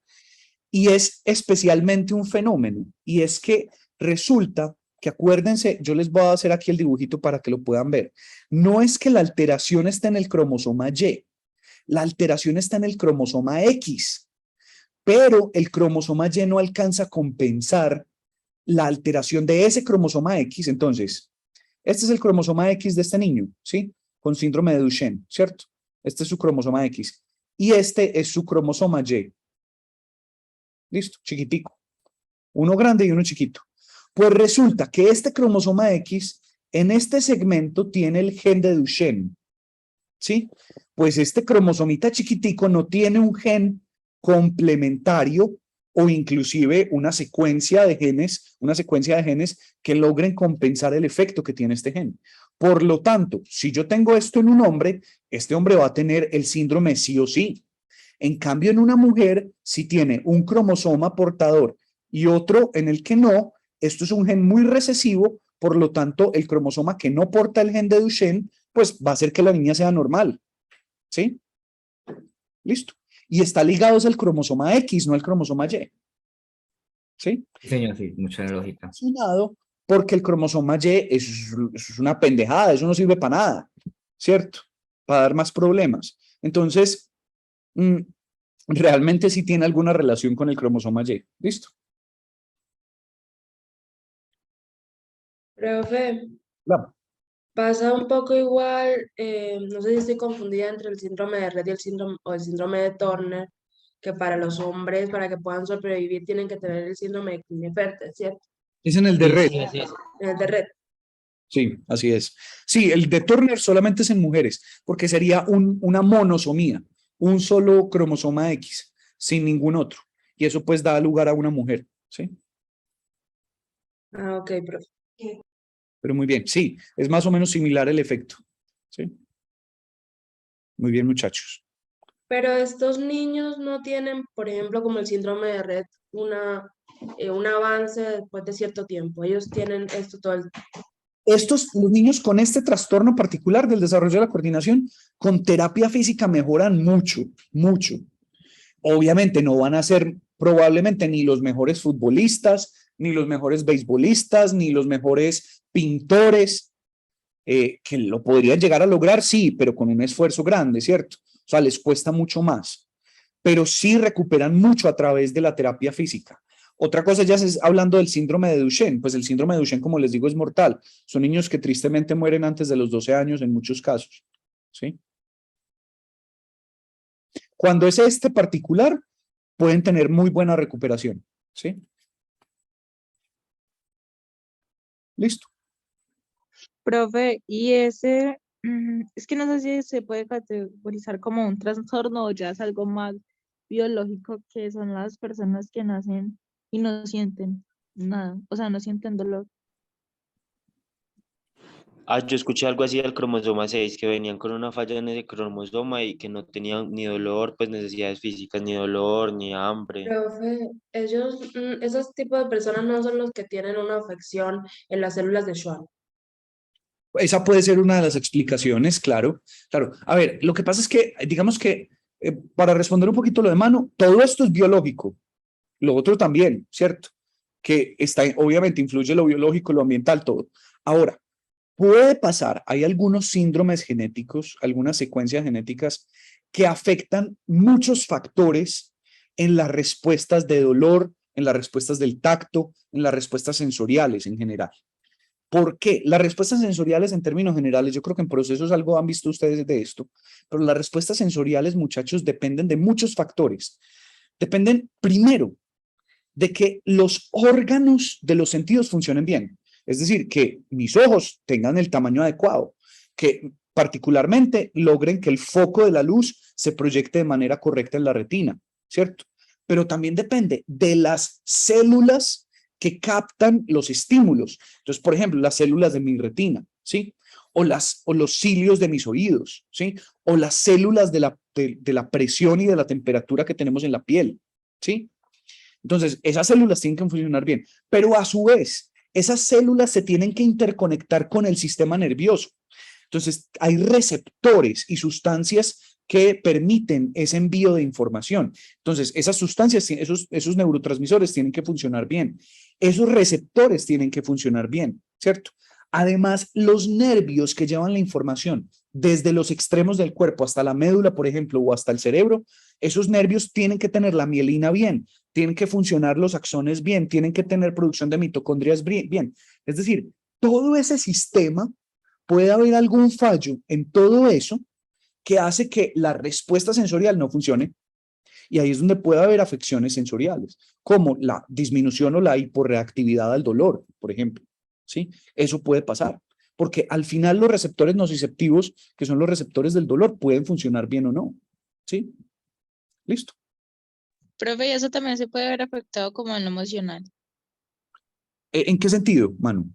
Y es especialmente un fenómeno, y es que resulta que, acuérdense, yo les voy a hacer aquí el dibujito para que lo puedan ver. No es que la alteración esté en el cromosoma Y, la alteración está en el cromosoma X, pero el cromosoma Y no alcanza a compensar la alteración de ese cromosoma X. Entonces, este es el cromosoma X de este niño, ¿sí? Con síndrome de Duchenne, ¿cierto? Este es su cromosoma X. Y este es su cromosoma Y. Listo, chiquitico. Uno grande y uno chiquito. Pues resulta que este cromosoma X en este segmento tiene el gen de Duchenne, ¿sí? Pues este cromosomita chiquitico no tiene un gen complementario o inclusive una secuencia de genes que logren compensar el efecto que tiene este gen. Por lo tanto, si yo tengo esto en un hombre, este hombre va a tener el síndrome sí o sí. En cambio, en una mujer, si tiene un cromosoma portador y otro en el que no, esto es un gen muy recesivo, por lo tanto, el cromosoma que no porta el gen de Duchenne, pues va a hacer que la niña sea normal. ¿Sí? Listo. Y está ligado al cromosoma X, no al cromosoma Y. ¿Sí? Señor, sí, mucha lógica. Porque el cromosoma Y es una pendejada, eso no sirve para nada, ¿cierto? Para dar más problemas. Entonces, realmente sí tiene alguna relación con el cromosoma Y. ¿Listo? Profe, Claro. pasa un poco igual, no sé si estoy confundida entre el síndrome de Rett y el síndrome de Turner, que para los hombres, para que puedan sobrevivir, tienen que tener el síndrome de Klinefelter, ¿cierto? Es en el de Sí, Rett. sí, así es. En el de Rett. Sí, así es. Sí, el de Turner solamente es en mujeres, porque sería una monosomía, un solo cromosoma X, sin ningún otro. Y eso pues da lugar a una mujer, ¿sí? Ah, ok, profe. Pero muy bien, sí, es más o menos similar el efecto, ¿sí? Muy bien, muchachos. Pero estos niños no tienen, por ejemplo, como el síndrome de Rett, un avance después de cierto tiempo. Ellos tienen esto todo el... Los niños con este trastorno particular del desarrollo de la coordinación, con terapia física mejoran mucho, mucho. Obviamente no van a ser probablemente ni los mejores futbolistas, ni los mejores beisbolistas, ni los mejores pintores, que lo podrían llegar a lograr, sí, pero con un esfuerzo grande, ¿cierto? O sea, les cuesta mucho más, pero sí recuperan mucho a través de la terapia física. Otra cosa ya es hablando del síndrome de Duchenne, pues el síndrome de Duchenne, como les digo, es mortal. Son niños que tristemente mueren antes de los 12 años en muchos casos, ¿sí? Cuando es este particular, pueden tener muy buena recuperación, ¿sí? Listo. Profe, y ese, es que no sé si se puede categorizar como un trastorno o ya es algo más biológico, que son las personas que nacen y no sienten nada, o sea, no sienten dolor. Yo escuché algo así del cromosoma 6, que venían con una falla en ese cromosoma y que no tenían ni dolor, pues necesidades físicas, ni dolor, ni hambre. Profe, esos tipos de personas no son los que tienen una afección en las células de Schwann. Esa puede ser una de las explicaciones, claro. Claro. A ver, lo que pasa es que, digamos que, para responder un poquito lo de Manu, todo esto es biológico. Lo otro también, ¿cierto? Que está, obviamente, influye lo biológico, lo ambiental, todo. Ahora, puede pasar, hay algunos síndromes genéticos, algunas secuencias genéticas que afectan muchos factores en las respuestas de dolor, en las respuestas del tacto, en las respuestas sensoriales en general. ¿Por qué? Las respuestas sensoriales en términos generales, yo creo que en procesos algo han visto ustedes de esto, pero las respuestas sensoriales, muchachos, dependen de muchos factores. Dependen, primero, de que los órganos de los sentidos funcionen bien. Es decir, que mis ojos tengan el tamaño adecuado, que particularmente logren que el foco de la luz se proyecte de manera correcta en la retina, ¿cierto? Pero también depende de las células que captan los estímulos. Entonces, por ejemplo, las células de mi retina, ¿sí? O los cilios de mis oídos, ¿sí? O las células de la presión y de la temperatura que tenemos en la piel, ¿sí? Entonces, esas células tienen que funcionar bien, pero a su vez, esas células se tienen que interconectar con el sistema nervioso. Entonces, hay receptores y sustancias que permiten ese envío de información. Entonces, esas sustancias, esos neurotransmisores tienen que funcionar bien. Esos receptores tienen que funcionar bien, ¿cierto? Además, los nervios que llevan la información desde los extremos del cuerpo hasta la médula, por ejemplo, o hasta el cerebro, esos nervios tienen que tener la mielina bien, tienen que funcionar los axones bien, tienen que tener producción de mitocondrias bien. Es decir, todo ese sistema, puede haber algún fallo en todo eso que hace que la respuesta sensorial no funcione, y ahí es donde puede haber afecciones sensoriales, como la disminución o la hiporreactividad al dolor, por ejemplo, ¿sí? Eso puede pasar, porque al final los receptores nociceptivos, que son los receptores del dolor, pueden funcionar bien o no, ¿sí? Listo. Profe, ¿y eso también se puede ver afectado como en lo emocional? ¿En qué sentido, Manu?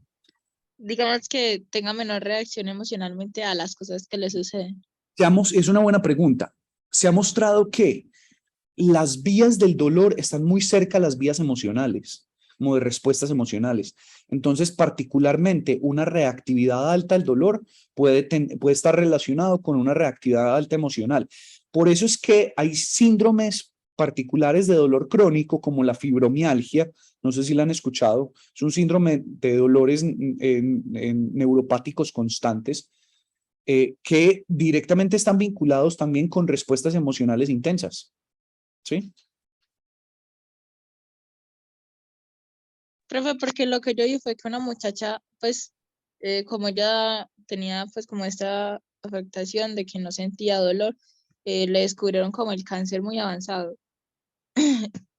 Digamos que tenga menor reacción emocionalmente a las cosas que le suceden. Es una buena pregunta. Se ha mostrado que las vías del dolor están muy cerca a las vías emocionales, como de respuestas emocionales. Entonces, particularmente, una reactividad alta al dolor puede estar relacionado con una reactividad alta emocional. Por eso es que hay síndromes particulares de dolor crónico, como la fibromialgia, no sé si la han escuchado, es un síndrome de dolores neuropáticos constantes, que directamente están vinculados también con respuestas emocionales intensas. ¿Sí? Profe, porque lo que yo vi fue que una muchacha, pues, como ella tenía, pues, como esta afectación de que no sentía dolor, le descubrieron como el cáncer muy avanzado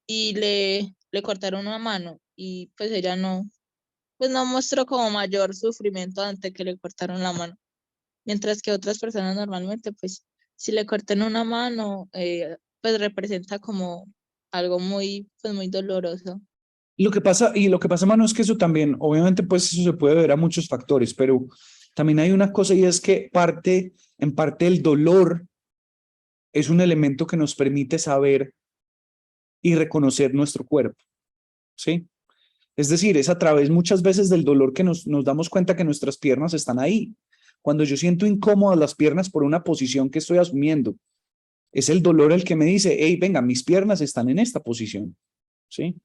y le cortaron una mano y pues ella pues no mostró como mayor sufrimiento antes que le cortaron la mano. Mientras que otras personas normalmente, pues, si le cortan una mano, pues representa como algo muy, pues, muy doloroso. Lo que pasa, Manu, es que eso también, obviamente, pues eso se puede ver a muchos factores, pero también hay una cosa, y es que en parte el dolor es un elemento que nos permite saber y reconocer nuestro cuerpo, ¿sí? Es decir, es a través muchas veces del dolor que nos damos cuenta que nuestras piernas están ahí. Cuando yo siento incómodas las piernas por una posición que estoy asumiendo, es el dolor el que me dice, hey, venga, mis piernas están en esta posición, ¿sí?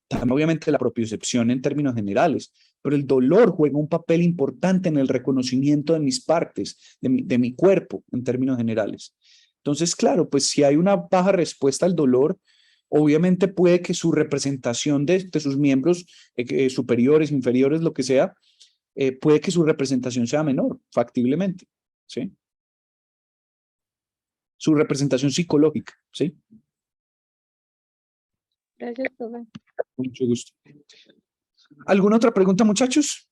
También obviamente la propiocepción en términos generales, pero el dolor juega un papel importante en el reconocimiento de mis partes, de mi cuerpo en términos generales. Entonces, claro, pues si hay una baja respuesta al dolor, obviamente puede que su representación de sus miembros superiores, inferiores, lo que sea, puede que su representación sea menor, factiblemente, ¿sí? Su representación psicológica, ¿sí? Gracias, profe. Mucho gusto. ¿Alguna otra pregunta, muchachos?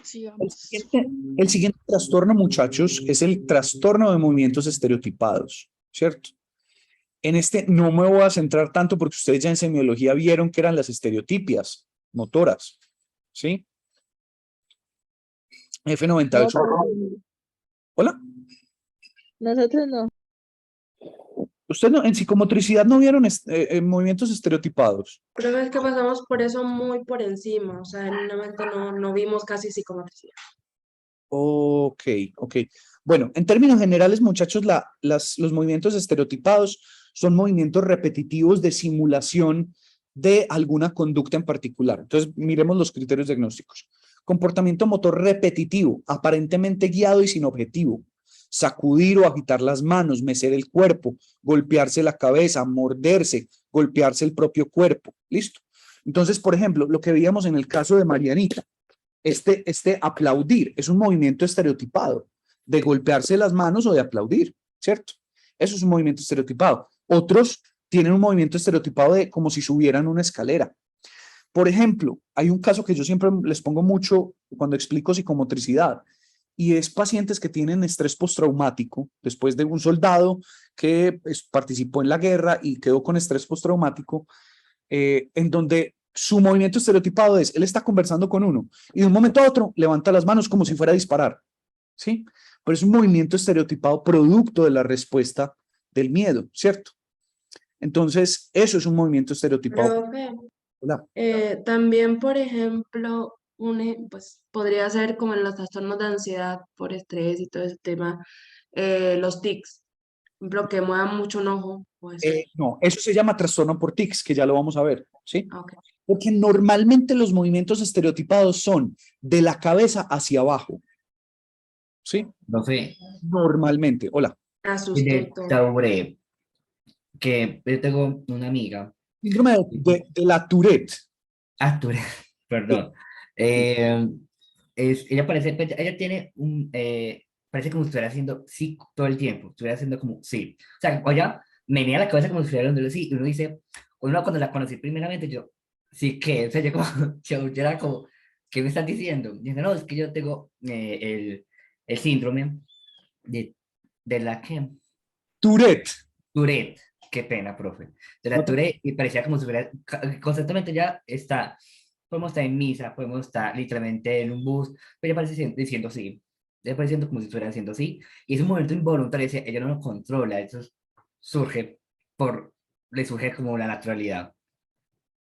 Sí, El siguiente trastorno, muchachos, es el trastorno de movimientos estereotipados, ¿cierto? En este no me voy a centrar tanto porque ustedes ya en semiología vieron que eran las estereotipias motoras, ¿sí? F98. No, Hola. nosotros no. Ustedes en psicomotricidad no vieron movimientos estereotipados. Creo que es que pasamos por eso muy por encima, o sea, en un momento no vimos casi psicomotricidad. Ok. Bueno, en términos generales, muchachos, los movimientos estereotipados son movimientos repetitivos de simulación de alguna conducta en particular. Entonces, miremos los criterios diagnósticos. Comportamiento motor repetitivo, aparentemente guiado y sin objetivo. Sacudir o agitar las manos, mecer el cuerpo, golpearse la cabeza, morderse, golpearse el propio cuerpo. ¿Listo? Entonces, por ejemplo, lo que veíamos en el caso de Marianita, este aplaudir es un movimiento estereotipado de golpearse las manos o de aplaudir, ¿cierto? Eso es un movimiento estereotipado. Otros tienen un movimiento estereotipado de como si subieran una escalera. Por ejemplo, hay un caso que yo siempre les pongo mucho cuando explico psicomotricidad, y es pacientes que tienen estrés postraumático después de un soldado que participó en la guerra y quedó con estrés postraumático, en donde su movimiento estereotipado es, él está conversando con uno y de un momento a otro levanta las manos como si fuera a disparar, ¿sí? Pero es un movimiento estereotipado producto de la respuesta del miedo, ¿cierto? Entonces, eso es un movimiento estereotipado. Profe, Hola. también, por ejemplo, pues podría ser como en los trastornos de ansiedad por estrés y todo ese tema, los tics, por ejemplo, que muevan mucho un ojo, pues, No, eso se llama trastorno por tics, que ya lo vamos a ver, ¿sí? ok. Porque normalmente los movimientos estereotipados son de la cabeza hacia abajo, ¿sí? Profe, Normalmente. Hola. Me y asusté de todo. Taure, que yo tengo una amiga, Síndrome de la Tourette. Artur, perdón, eh, ella parece, pues, ella tiene parece como si estuviera haciendo sí todo el tiempo, estuviera haciendo como sí. O sea, ella menea la cabeza como si estuviera haciendo sí, y uno dice, uno cuando la conocí primeramente, yo, sí que, o sea, yo como, yo era como, ¿qué me están diciendo? Y dice, no, es que yo tengo el síndrome de, de la que, Tourette. Tourette, qué pena, profe, de No la te- Tourette, y parecía como si fuera, constantemente ya está, podemos estar en misa, podemos estar literalmente en un bus, pero ella parece diciendo sí, ella parece diciendo como si estuviera diciendo sí, y es un momento involuntario, ella no lo controla, eso surge le surge como la naturalidad,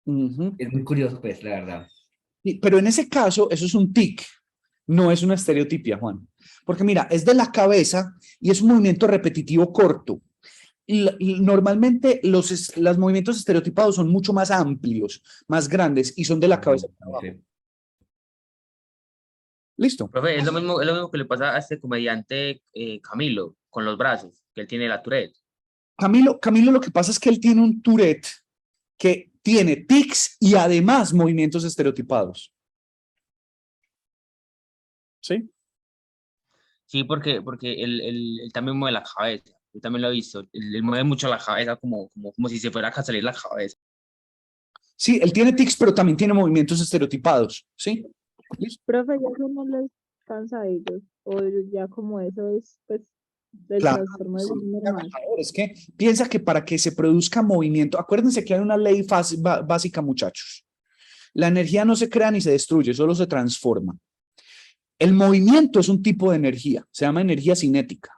Ujú. es muy curioso pues, la verdad. Pero en ese caso, eso es un tic, no es una estereotipia, Juan. Porque mira, es de la cabeza y es un movimiento repetitivo corto. Y normalmente los movimientos estereotipados son mucho más amplios, más grandes y son de la cabeza para abajo. Profe. Listo. Profe, es lo mismo que le pasa a este comediante Camilo con los brazos, que él tiene la Tourette. Camilo, lo que pasa es que él tiene un Tourette que tiene tics y además movimientos estereotipados. ¿Sí? Sí, porque él también mueve la cabeza. Yo también lo he visto. Él mueve mucho la cabeza como si se fuera a salir la cabeza. Sí, él tiene tics, pero también tiene movimientos estereotipados. ¿Sí? ¿Listo? Profe, ya eso no les cansa a ellos, o ya como eso es, pues, del Claro. trastorno es Sí, normal. es que piensa que para que se produzca movimiento, acuérdense que hay una ley básica, muchachos. La energía no se crea ni se destruye, solo se transforma. El movimiento es un tipo de energía, se llama energía cinética.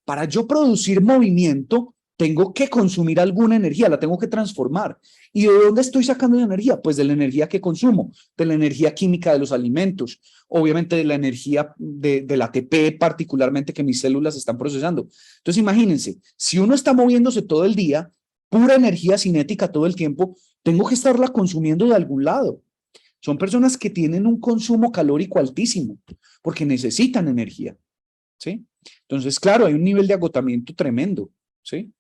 Para yo producir movimiento, tengo que consumir alguna energía, la tengo que transformar. ¿Y de dónde estoy sacando la energía? Pues de la energía que consumo, de la energía química de los alimentos, obviamente de la energía del ATP particularmente que mis células están procesando. Entonces imagínense, si uno está moviéndose todo el día, pura energía cinética todo el tiempo, tengo que estarla consumiendo de algún lado. Son personas que tienen un consumo calórico altísimo porque necesitan energía, ¿sí? Entonces, claro, hay un nivel de agotamiento tremendo, ¿sí?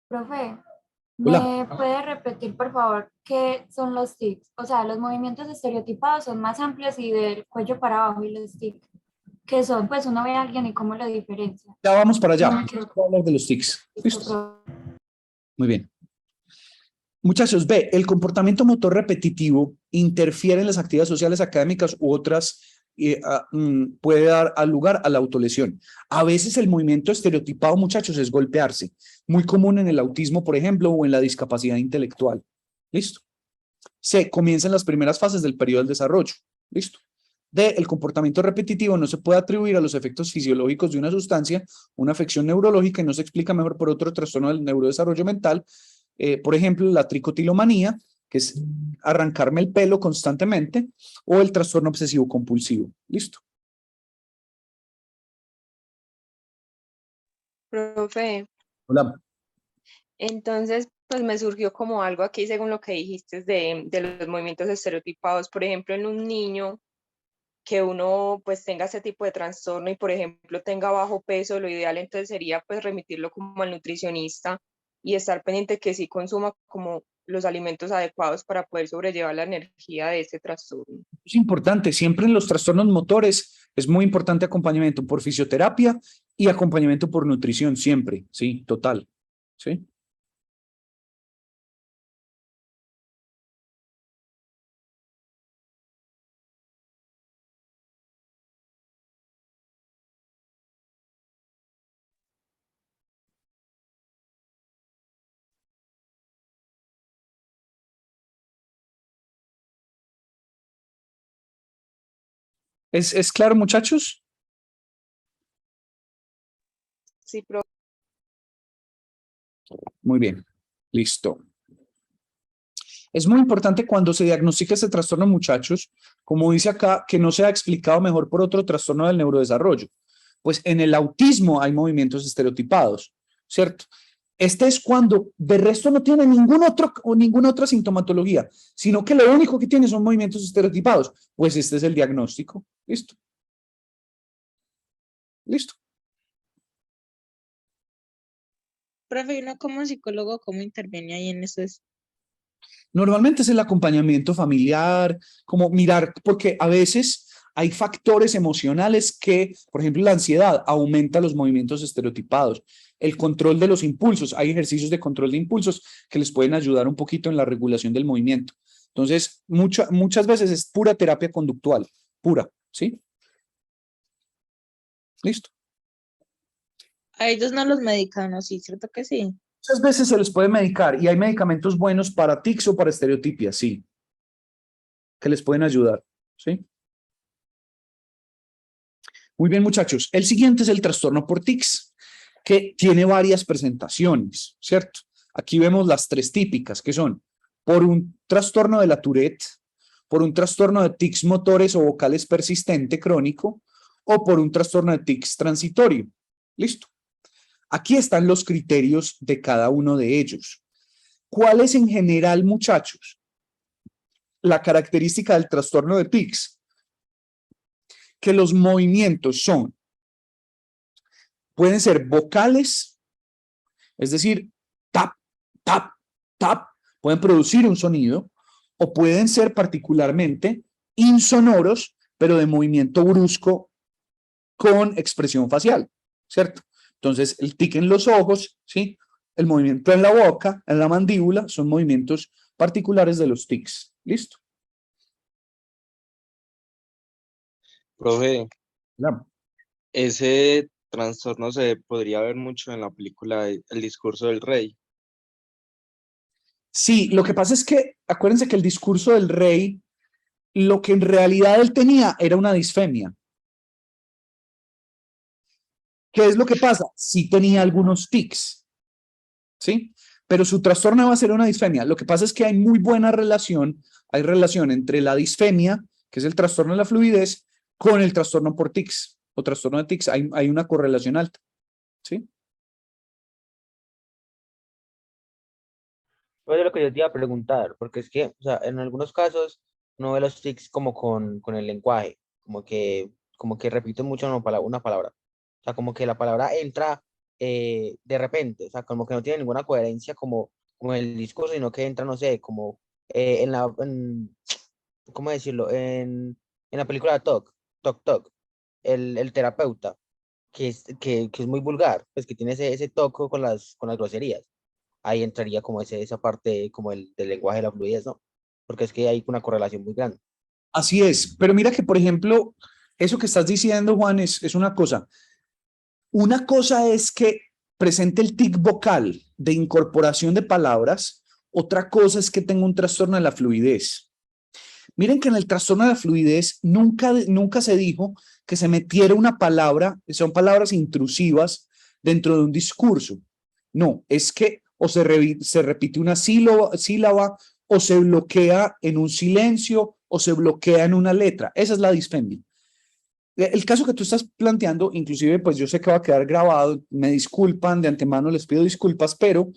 Profe, Hola. ¿me puede repetir, por favor, qué son los tics? O sea, los movimientos estereotipados son más amplios y del cuello para abajo, y los tics, ¿qué son? Pues uno ve a alguien y cómo lo diferencia. Ya vamos para allá. No me quedo Voy a hablar de los tics. listo, ¿Listo? profe. Muy bien. Muchachos, ve, el comportamiento motor repetitivo interfiere en las actividades sociales, académicas u otras, puede dar lugar a la autolesión. A veces el movimiento estereotipado, muchachos, es golpearse. Muy común en el autismo, por ejemplo, o en la discapacidad intelectual. ¿Listo? C, comienzan las primeras fases del periodo del desarrollo. ¿Listo? D, el comportamiento repetitivo no se puede atribuir a los efectos fisiológicos de una sustancia, una afección neurológica y no se explica mejor por otro trastorno del neurodesarrollo mental. Por ejemplo, la tricotilomanía, que es arrancarme el pelo constantemente, o el trastorno obsesivo compulsivo. ¿Listo? Profe, Hola. entonces pues me surgió como algo aquí según lo que dijiste de los movimientos estereotipados, por ejemplo, en un niño que uno pues tenga ese tipo de trastorno y por ejemplo tenga bajo peso, lo ideal entonces sería pues remitirlo como al nutricionista y estar pendiente que sí consuma como los alimentos adecuados para poder sobrellevar la energía de ese trastorno. Es importante, siempre en los trastornos motores es muy importante acompañamiento por fisioterapia y acompañamiento por nutrición, siempre, sí, total, ¿sí? ¿Es claro, muchachos? Sí, profe. Muy bien, listo. Es muy importante cuando se diagnostica este trastorno, muchachos, como dice acá, que no sea explicado mejor por otro trastorno del neurodesarrollo. Pues en el autismo hay movimientos estereotipados, ¿cierto? Este es cuando de resto no tiene ninguna otra sintomatología, sino que lo único que tiene son movimientos estereotipados. Pues este es el diagnóstico. Listo. Listo. Profe, uno como psicólogo, ¿cómo interviene ahí en eso? Normalmente es el acompañamiento familiar, como mirar, porque a veces hay factores emocionales que, por ejemplo, la ansiedad aumenta los movimientos estereotipados. El control de los impulsos, hay ejercicios de control de impulsos que les pueden ayudar un poquito en la regulación del movimiento. Entonces, muchas veces es pura terapia conductual, pura, ¿sí? Listo. A ellos no los medican, ¿no? Sí, cierto que sí. Muchas veces se les puede medicar y hay medicamentos buenos para tics o para estereotipia, sí, que les pueden ayudar, ¿sí? Muy bien, muchachos. El siguiente es el trastorno por tics, que tiene varias presentaciones, ¿cierto? Aquí vemos las tres típicas, que son por un trastorno de la Tourette, por un trastorno de tics motores o vocales persistente crónico, o por un trastorno de tics transitorio. Listo. Aquí están los criterios de cada uno de ellos. ¿Cuál es en general, muchachos, la característica del trastorno de tics? Que los movimientos pueden ser vocales, es decir, tap, tap, tap, pueden producir un sonido, o pueden ser particularmente insonoros, pero de movimiento brusco con expresión facial, ¿cierto? Entonces, el tic en los ojos, ¿sí? El movimiento en la boca, en la mandíbula, son movimientos particulares de los tics. ¿Listo? Profe, Claro. ese trastorno se podría ver mucho en la película El discurso del rey. Sí, lo que pasa es que, acuérdense que el discurso del rey, lo que en realidad él tenía era una disfemia. ¿Qué es lo que pasa? Sí tenía algunos tics, ¿sí? Pero su trastorno va a ser una disfemia. Lo que pasa es que hay muy buena relación, hay relación entre la disfemia, que es el trastorno de la fluidez, con el trastorno por tics o trastorno de tics. Hay una correlación alta, ¿sí? Pues es lo que yo te iba a preguntar, porque es que, o sea, en algunos casos uno ve los tics como con el lenguaje, como que repiten mucho una palabra. O sea, como que la palabra entra de repente, o sea, como que no tiene ninguna coherencia como en el discurso, sino que entra, no sé, como ¿cómo decirlo? En la película Tok, el terapeuta, que es muy vulgar, pues que tiene ese toque con las groserías. Ahí entraría como esa parte como del lenguaje de la fluidez, ¿no? Porque es que hay una correlación muy grande. Así es, pero mira que, por ejemplo, eso que estás diciendo, Juan, es una cosa. Una cosa es que presente el tic vocal de incorporación de palabras, otra cosa es que tenga un trastorno de la fluidez. Miren que en el trastorno de la fluidez nunca se dijo que se metiera una palabra, son palabras intrusivas dentro de un discurso. No, es que o se repite una sílaba o se bloquea en un silencio o se bloquea en una letra. Esa es la disfemia. El caso que tú estás planteando, inclusive, pues yo sé que va a quedar grabado, me disculpan, de antemano les pido disculpas, pero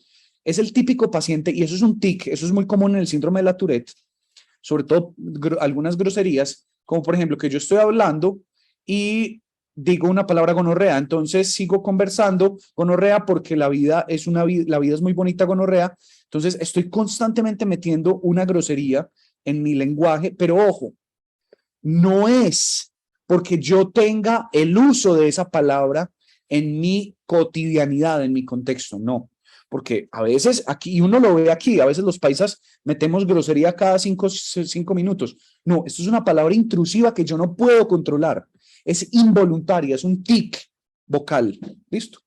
es el típico paciente, y eso es un tic, eso es muy común en el síndrome de la Tourette, sobre todo algunas groserías, como por ejemplo que yo estoy hablando y digo una palabra gonorrea, entonces sigo conversando gonorrea porque la vida es la vida es muy bonita gonorrea, entonces estoy constantemente metiendo una grosería en mi lenguaje, pero ojo, no es porque yo tenga el uso de esa palabra en mi cotidianidad, en mi contexto, no, porque a veces aquí, y uno lo ve aquí, a veces los paisas metemos grosería cada cinco minutos, no, esto es una palabra intrusiva que yo no puedo controlar. Es involuntaria, es un tic vocal. ¿Listo?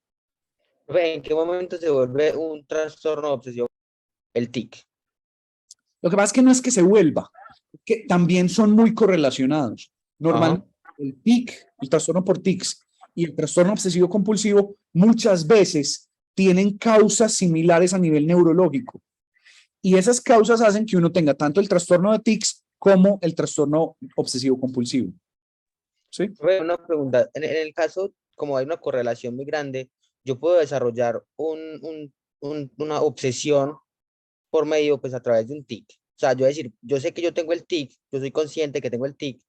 ¿En qué momento se vuelve un trastorno obsesivo el tic? Lo que pasa es que no es que se vuelva, que también son muy correlacionados. Normalmente el tic, el trastorno por tics y el trastorno obsesivo compulsivo muchas veces tienen causas similares a nivel neurológico. Y esas causas hacen que uno tenga tanto el trastorno de tics como el trastorno obsesivo compulsivo. ¿Sí? Una pregunta, en el caso, como hay una correlación muy grande, yo puedo desarrollar una obsesión por medio, pues a través de un tic. O sea, yo decir, yo sé que yo tengo el tic, yo soy consciente que tengo el tic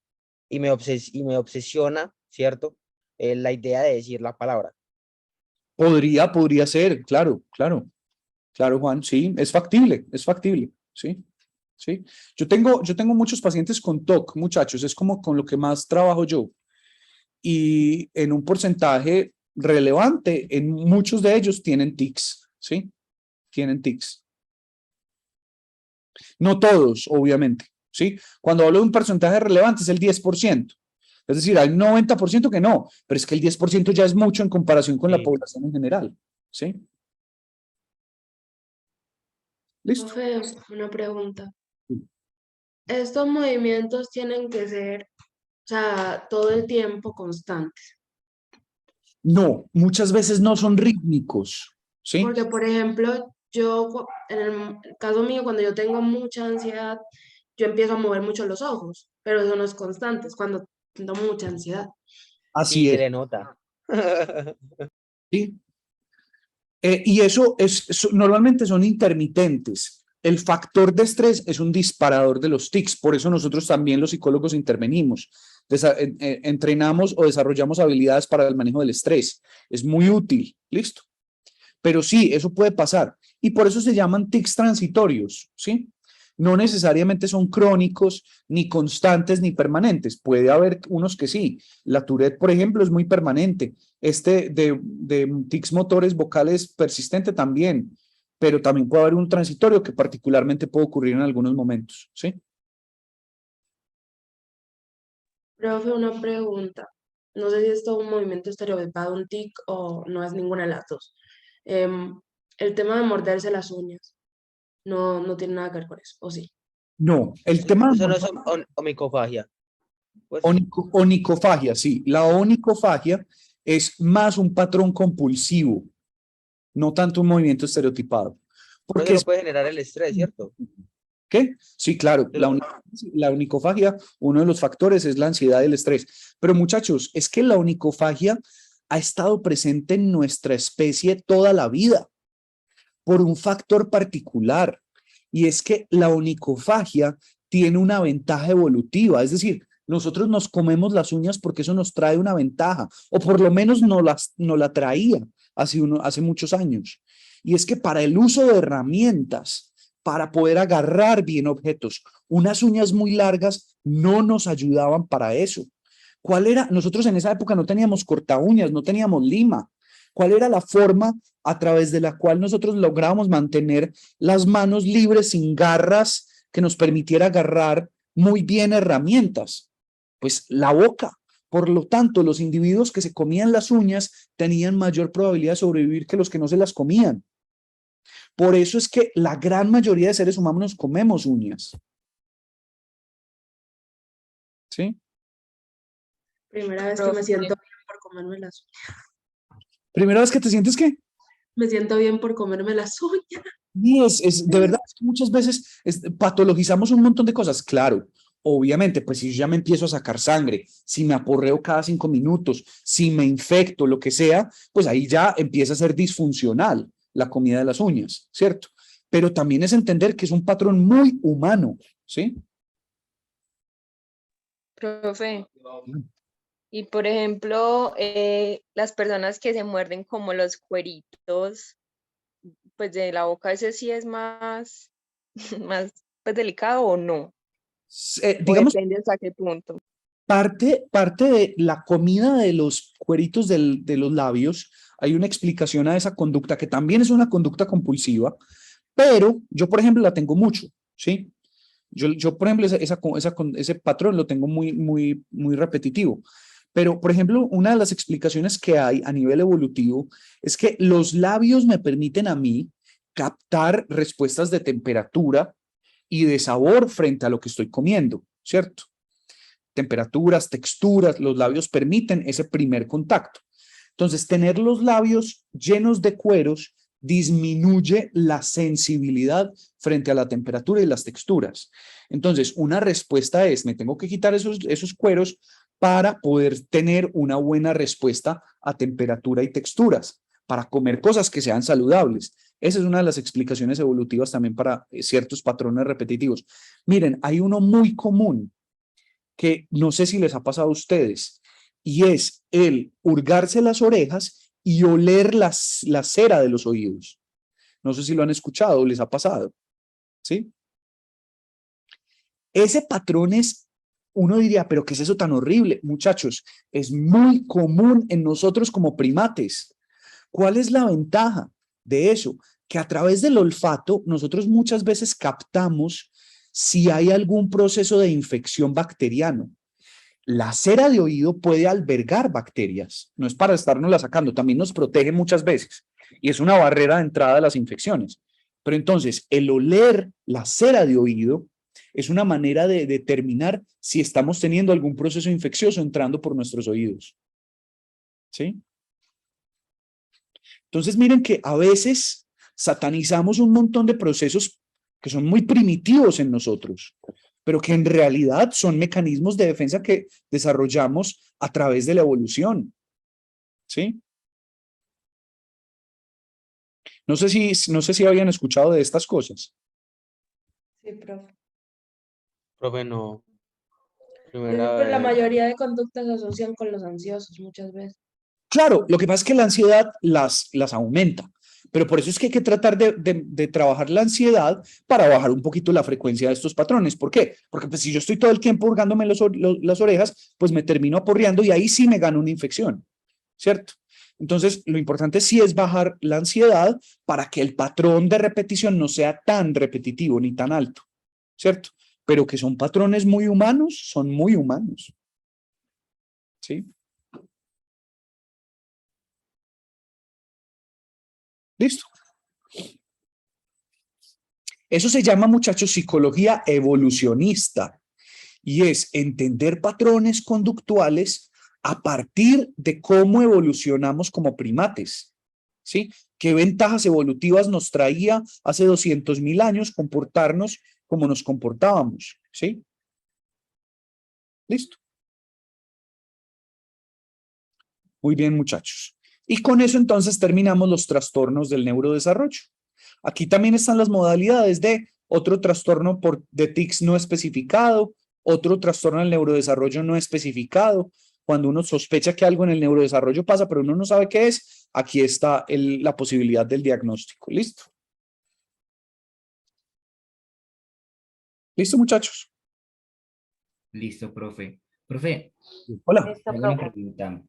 y me obsesiona, ¿cierto? La idea de decir la palabra. Podría ser, claro, Juan, sí, es factible, sí. ¿Sí? Yo tengo muchos pacientes con TOC, muchachos, es como con lo que más trabajo yo. Y en un porcentaje relevante, en muchos de ellos tienen tics, ¿sí? Tienen tics. No todos, obviamente, ¿sí? Cuando hablo de un porcentaje relevante es el 10%. Es decir, hay un 90% que no, pero es que el 10% ya es mucho en comparación con la población en general, ¿sí? ¿Listo? Profe, una pregunta. Estos movimientos tienen que ser, o sea, todo el tiempo constantes. No, muchas veces no son rítmicos, ¿sí? Porque, por ejemplo, en el caso mío, cuando yo tengo mucha ansiedad, yo empiezo a mover mucho los ojos, pero eso no es constante, es cuando tengo mucha ansiedad. Así se es. le nota. ¿Sí? Y normalmente son intermitentes. El factor de estrés es un disparador de los tics, por eso nosotros también los psicólogos intervenimos, entrenamos o desarrollamos habilidades para el manejo del estrés. Es muy útil, ¿listo? Pero sí, eso puede pasar. Y por eso se llaman tics transitorios, ¿sí? No necesariamente son crónicos, ni constantes, ni permanentes. Puede haber unos que sí. La Tourette, por ejemplo, es muy permanente. De tics motores vocales persistente también. Pero también puede haber un transitorio que particularmente puede ocurrir en algunos momentos, ¿sí? Profe, una pregunta. No sé si esto es un movimiento estereotipado, un tic o no es ninguna de las dos. El tema de morderse las uñas no tiene nada que ver con eso, ¿o sí? No, el tema Eso no es omicofagia. Pues, onicofagia, sí. La onicofagia es más un patrón compulsivo, no tanto un movimiento estereotipado. Porque eso puede generar el estrés, ¿cierto? ¿Qué? Sí, claro. La onicofagia, uno de los factores es la ansiedad y el estrés. Pero muchachos, es que la onicofagia ha estado presente en nuestra especie toda la vida por un factor particular. Y es que la onicofagia tiene una ventaja evolutiva. Es decir, nosotros nos comemos las uñas porque eso nos trae una ventaja, o por lo menos no la traía hace muchos años. Y es que para el uso de herramientas, para poder agarrar bien objetos, unas uñas muy largas no nos ayudaban para eso. ¿Cuál era? Nosotros en esa época no teníamos corta uñas, no teníamos lima. ¿Cuál era la forma a través de la cual nosotros lográbamos mantener las manos libres sin garras que nos permitiera agarrar muy bien herramientas? Pues la boca. Por lo tanto, los individuos que se comían las uñas tenían mayor probabilidad de sobrevivir que los que no se las comían. Por eso es que la gran mayoría de seres humanos nos comemos uñas. ¿Sí? Primera vez que me siento bien por comerme las uñas. ¿Primera vez que te sientes qué? Me siento bien por comerme las uñas. Y de verdad, muchas veces patologizamos un montón de cosas. Claro, obviamente, pues si yo ya me empiezo a sacar sangre, si me aporreo cada 5 minutos, si me infecto, lo que sea, pues ahí ya empieza a ser disfuncional la comida de las uñas, ¿cierto? Pero también es entender que es un patrón muy humano, ¿sí? Profe, Y por ejemplo, las personas que se muerden como los cueritos, pues de la boca, ese sí es más, más pues, delicado o no, o Digamos, depende hasta qué punto. parte de la comida de los cueritos de los labios, hay una explicación a esa conducta que también es una conducta compulsiva, pero yo, por ejemplo, la tengo mucho, ¿sí? Yo por ejemplo, ese patrón lo tengo muy repetitivo. Pero, por ejemplo, una de las explicaciones que hay a nivel evolutivo es que los labios me permiten a mí captar respuestas de temperatura y de sabor frente a lo que estoy comiendo, ¿cierto? Temperaturas, texturas, los labios permiten ese primer contacto. Entonces, tener los labios llenos de cueros disminuye la sensibilidad frente a la temperatura y las texturas. Entonces, una respuesta es, me tengo que quitar esos cueros para poder tener una buena respuesta a temperatura y texturas, para comer cosas que sean saludables. Esa es una de las explicaciones evolutivas también para ciertos patrones repetitivos. Miren, hay uno muy común que no sé si les ha pasado a ustedes, y es el hurgarse las orejas y oler la cera de los oídos. No sé si lo han escuchado o les ha pasado, ¿sí? Ese patrón es, uno diría, pero ¿qué es eso tan horrible? Muchachos, es muy común en nosotros como primates. ¿Cuál es la ventaja de eso? Que a través del olfato nosotros muchas veces captamos si hay algún proceso de infección bacteriano. La cera de oído puede albergar bacterias, no es para estarnosla sacando, también nos protege muchas veces y es una barrera de entrada a las infecciones. Pero entonces, el oler la cera de oído es una manera de determinar si estamos teniendo algún proceso infeccioso entrando por nuestros oídos. ¿Sí? Entonces, miren que a veces satanizamos un montón de procesos que son muy primitivos en nosotros, pero que en realidad son mecanismos de defensa que desarrollamos a través de la evolución. ¿Sí? No sé si habían escuchado de estas cosas. Sí, profe. Profe, no. Pues Primera la vez. mayoría de conductas se asocian con los ansiosos muchas veces. Claro, lo que pasa es que la ansiedad las aumenta, pero por eso es que hay que tratar de trabajar la ansiedad para bajar un poquito la frecuencia de estos patrones. ¿Por qué? Porque pues, si yo estoy todo el tiempo hurgándome las orejas, pues me termino aporreando y ahí sí me gano una infección, ¿cierto? Entonces, lo importante sí es bajar la ansiedad para que el patrón de repetición no sea tan repetitivo ni tan alto, ¿cierto? Pero que son patrones muy humanos, son muy humanos. ¿Sí? ¿Listo? Eso se llama, muchachos, psicología evolucionista y es entender patrones conductuales a partir de cómo evolucionamos como primates, ¿sí? ¿Qué ventajas evolutivas nos traía hace 200.000 años comportarnos como nos comportábamos? ¿Sí? Listo. Muy bien, muchachos. Y con eso entonces terminamos los trastornos del neurodesarrollo. Aquí también están las modalidades de otro trastorno de tics no especificado, otro trastorno del neurodesarrollo no especificado. Cuando uno sospecha que algo en el neurodesarrollo pasa, pero uno no sabe qué es, aquí está la posibilidad del diagnóstico. ¿Listo? ¿Listo, muchachos? Listo, profe. Profe, Hola. Listo, tengo una profe. pregunta.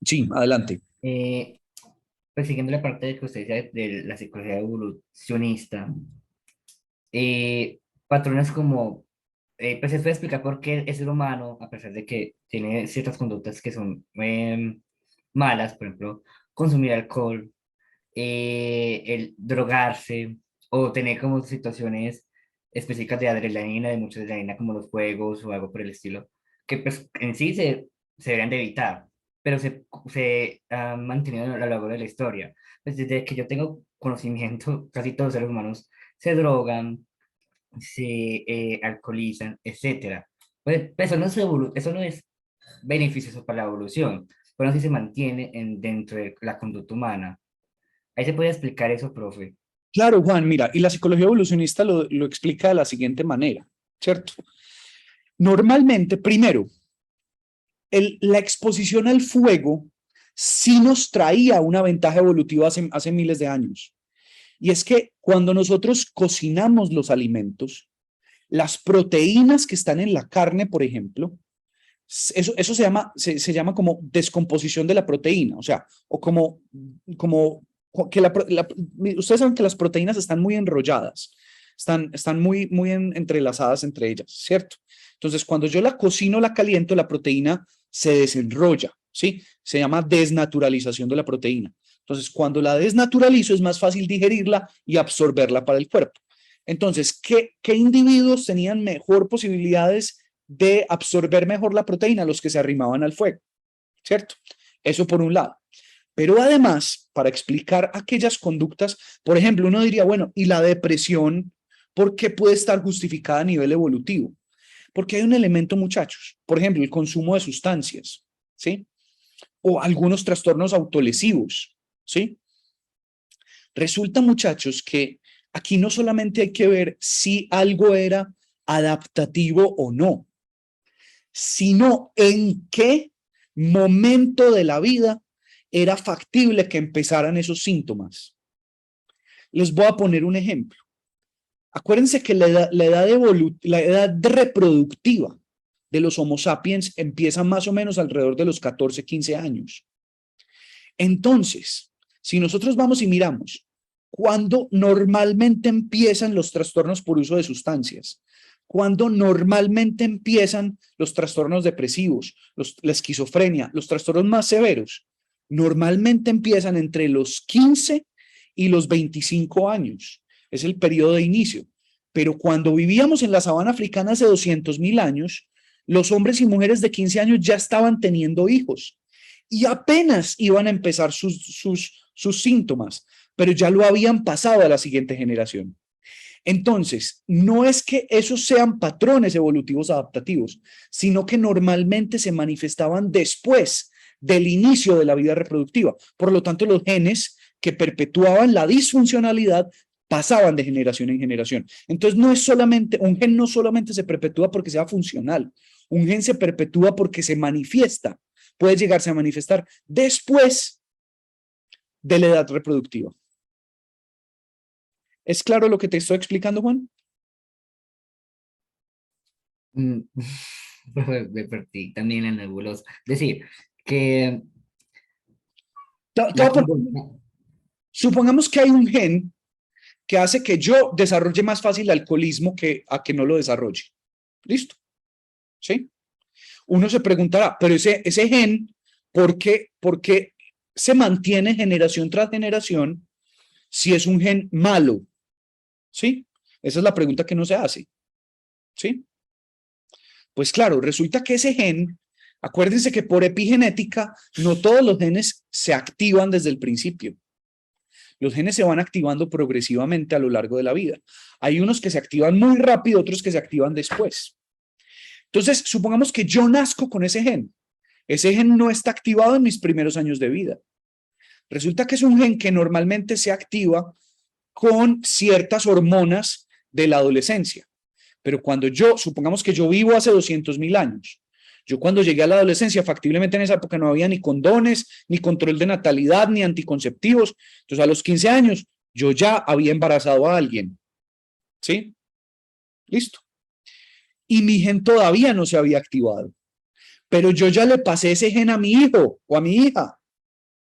Sí, adelante. Pues siguiendo la parte de que usted decía de la psicología evolucionista, patrones como, pues se puede explicar por qué el ser humano, a pesar de que tiene ciertas conductas que son malas, por ejemplo, consumir alcohol, el drogarse o tener como situaciones específicas de adrenalina, de mucha adrenalina como los juegos o algo por el estilo, que pues en sí se deberían de evitar, pero se han mantenido a lo largo de la historia. Pues desde que yo tengo conocimiento, casi todos los seres humanos se drogan, se alcoholizan, etcétera. Pues eso no es beneficioso para la evolución, pero sí se mantiene dentro de la conducta humana. Ahí se puede explicar eso, profe. Claro, Juan, mira, y la psicología evolucionista lo explica de la siguiente manera, ¿cierto? Normalmente, primero, la exposición al fuego sí nos traía una ventaja evolutiva hace miles de años. Y es que cuando nosotros cocinamos los alimentos, las proteínas que están en la carne, por ejemplo, eso se llama como descomposición de la proteína, o sea, o como que ustedes saben que las proteínas están muy enrolladas, están muy entrelazadas entre ellas, ¿cierto? Entonces, cuando yo la cocino, la caliento, la proteína se desenrolla, ¿sí? Se llama desnaturalización de la proteína. Entonces, cuando la desnaturalizo, es más fácil digerirla y absorberla para el cuerpo. Entonces, ¿qué individuos tenían mejor posibilidades de absorber mejor la proteína? Los que se arrimaban al fuego, ¿cierto? Eso por un lado. Pero además, para explicar aquellas conductas, por ejemplo, uno diría, bueno, ¿y la depresión por qué puede estar justificada a nivel evolutivo? Porque hay un elemento, muchachos, por ejemplo, el consumo de sustancias, ¿sí? O algunos trastornos autolesivos, ¿sí? Resulta, muchachos, que aquí no solamente hay que ver si algo era adaptativo o no, sino en qué momento de la vida era factible que empezaran esos síntomas. Les voy a poner un ejemplo. Acuérdense que la edad reproductiva de los Homo sapiens empieza más o menos alrededor de los 14, 15 años. Entonces, si nosotros vamos y miramos cuándo normalmente empiezan los trastornos por uso de sustancias, cuándo normalmente empiezan los trastornos depresivos, la esquizofrenia, los trastornos más severos, normalmente empiezan entre los 15 y los 25 años. Es el periodo de inicio. Pero cuando vivíamos en la sabana africana hace 200.000 años, los hombres y mujeres de 15 años ya estaban teniendo hijos y apenas iban a empezar sus síntomas, pero ya lo habían pasado a la siguiente generación. Entonces, no es que esos sean patrones evolutivos adaptativos, sino que normalmente se manifestaban después del inicio de la vida reproductiva. Por lo tanto, los genes que perpetuaban la disfuncionalidad pasaban de generación en generación. Entonces, no es solamente, un gen no solamente se perpetúa porque sea funcional, un gen se perpetúa porque se manifiesta, puede llegarse a manifestar después de la edad reproductiva. ¿Es claro lo que te estoy explicando, Juan? Me perdí también en nebulosa. Es decir, que... Supongamos que hay un gen que hace que yo desarrolle más fácil el alcoholismo que a que no lo desarrolle. ¿Listo? ¿Sí? Uno se preguntará, pero ese gen, ¿por qué se mantiene generación tras generación si es un gen malo? ¿Sí? Esa es la pregunta que no se hace. ¿Sí? Pues claro, resulta que ese gen, acuérdense que por epigenética, no todos los genes se activan desde el principio. Los genes se van activando progresivamente a lo largo de la vida. Hay unos que se activan muy rápido, otros que se activan después. Entonces, supongamos que yo nazco con ese gen. Ese gen no está activado en mis primeros años de vida. Resulta que es un gen que normalmente se activa con ciertas hormonas de la adolescencia. Pero cuando supongamos que yo vivo hace 200.000 años, yo cuando llegué a la adolescencia, factiblemente en esa época no había ni condones, ni control de natalidad, ni anticonceptivos. Entonces a los 15 años yo ya había embarazado a alguien. ¿Sí? Listo. Y mi gen todavía no se había activado. Pero yo ya le pasé ese gen a mi hijo o a mi hija.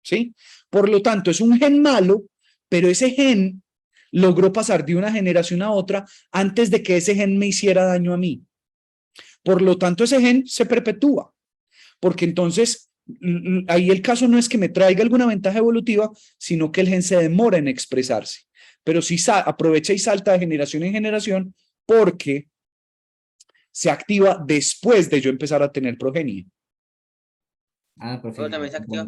¿Sí? Por lo tanto, es un gen malo, pero ese gen logró pasar de una generación a otra antes de que ese gen me hiciera daño a mí. Por lo tanto, ese gen se perpetúa, porque entonces ahí el caso no es que me traiga alguna ventaja evolutiva, sino que el gen se demora en expresarse, pero sí aprovecha y salta de generación en generación porque se activa después de yo empezar a tener progenie. Pero también se activan,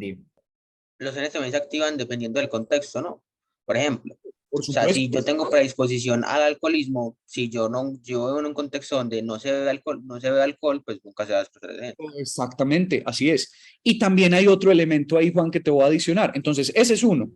los genes también se activan dependiendo del contexto, ¿no? Por ejemplo, o sea, si yo tengo predisposición al alcoholismo, si yo vivo en un contexto donde no se bebe alcohol, pues nunca se va a expresar el gen. Exactamente, así es. Y también hay otro elemento ahí, Juan, que te voy a adicionar. Entonces, ese es uno.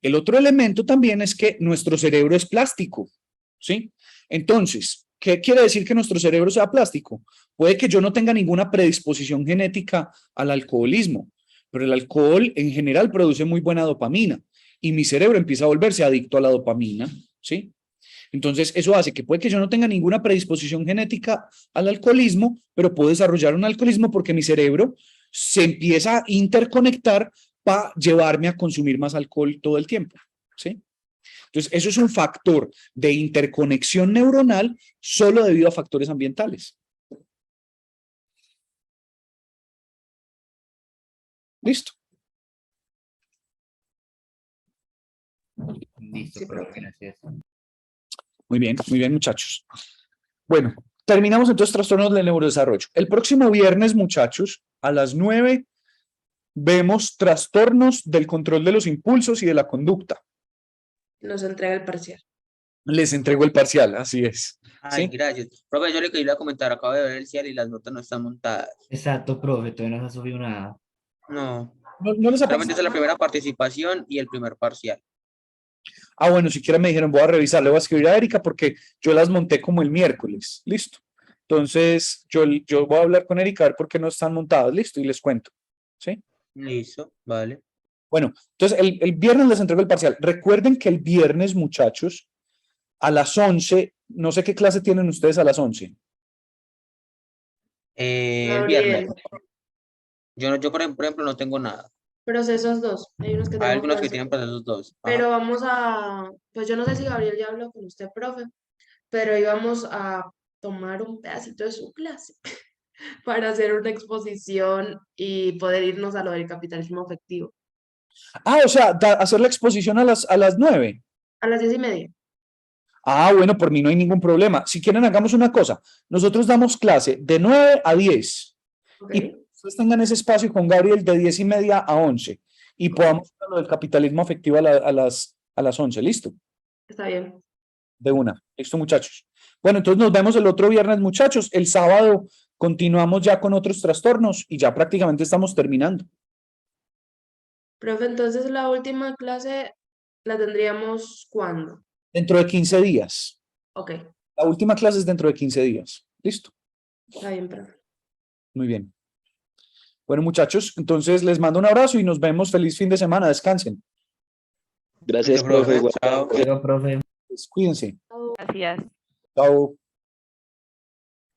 El otro elemento también es que nuestro cerebro es plástico, ¿sí? Entonces, ¿Qué quiere decir que nuestro cerebro sea plástico? Puede que yo no tenga ninguna predisposición genética al alcoholismo, pero el alcohol en general produce muy buena dopamina y mi cerebro empieza a volverse adicto a la dopamina, ¿sí? Entonces, eso hace que puede que yo no tenga ninguna predisposición genética al alcoholismo, pero puedo desarrollar un alcoholismo porque mi cerebro se empieza a interconectar para llevarme a consumir más alcohol todo el tiempo, ¿sí? Entonces, eso es un factor de interconexión neuronal solo debido a factores ambientales. Listo. Listo, Sí, profe, gracias. Muy bien, muchachos. Bueno, terminamos entonces trastornos del neurodesarrollo. El próximo viernes, muchachos, a las 9, vemos trastornos del control de los impulsos y de la conducta. Nos entrega el parcial. Les entrego el parcial, así es. Ay, ¿Sí? gracias. Profe, yo le quería comentar, acabo de ver el cielo y las notas no están montadas. Exacto, profe, todavía no se ha subido nada. No, ¿No les ha solamente es la primera participación y el primer parcial. Ah, bueno, siquiera me dijeron, voy a revisar, le voy a escribir a Erika porque yo las monté como el miércoles. Listo. Entonces, yo voy a hablar con Erika a ver por qué no están montadas. Listo, y les cuento. ¿Sí? Listo, vale. Bueno, entonces el viernes les entrego el parcial. Recuerden que el viernes, muchachos, a las 11, no sé qué clase tienen ustedes a las 11. El viernes. Yo por ejemplo, no tengo nada. Procesos 2. Hay unos que Hay tenemos algunos que procesos. tienen procesos 2. Ajá. Pero vamos a, pues yo no sé si Gabriel ya habló con usted, profe, pero íbamos a tomar un pedacito de su clase para hacer una exposición y poder irnos a lo del capitalismo efectivo. Ah, o sea, hacer la exposición a las 9. A las 10:30. Ah, bueno, por mí no hay ningún problema. Si quieren, hagamos una cosa. Nosotros damos clase de 9 a 10. Ok. Y ustedes tengan ese espacio con Gabriel de 10:30 a 11. Y podamos hablar lo del capitalismo afectivo a las 11. ¿Listo? Está bien. De una. Listo, muchachos. Bueno, entonces nos vemos el otro viernes, muchachos. El sábado continuamos ya con otros trastornos y ya prácticamente estamos terminando. Profe, entonces la última clase la tendríamos ¿cuándo? Dentro de 15 días. Ok, La última clase es dentro de 15 días. ¿Listo? está bien, profe. Muy bien. Bueno, muchachos, entonces les mando un abrazo y nos vemos. Feliz fin de semana. Descansen. Gracias, profe. Igual. Chao. Pero, profe. Pues, cuídense. Gracias. Chao.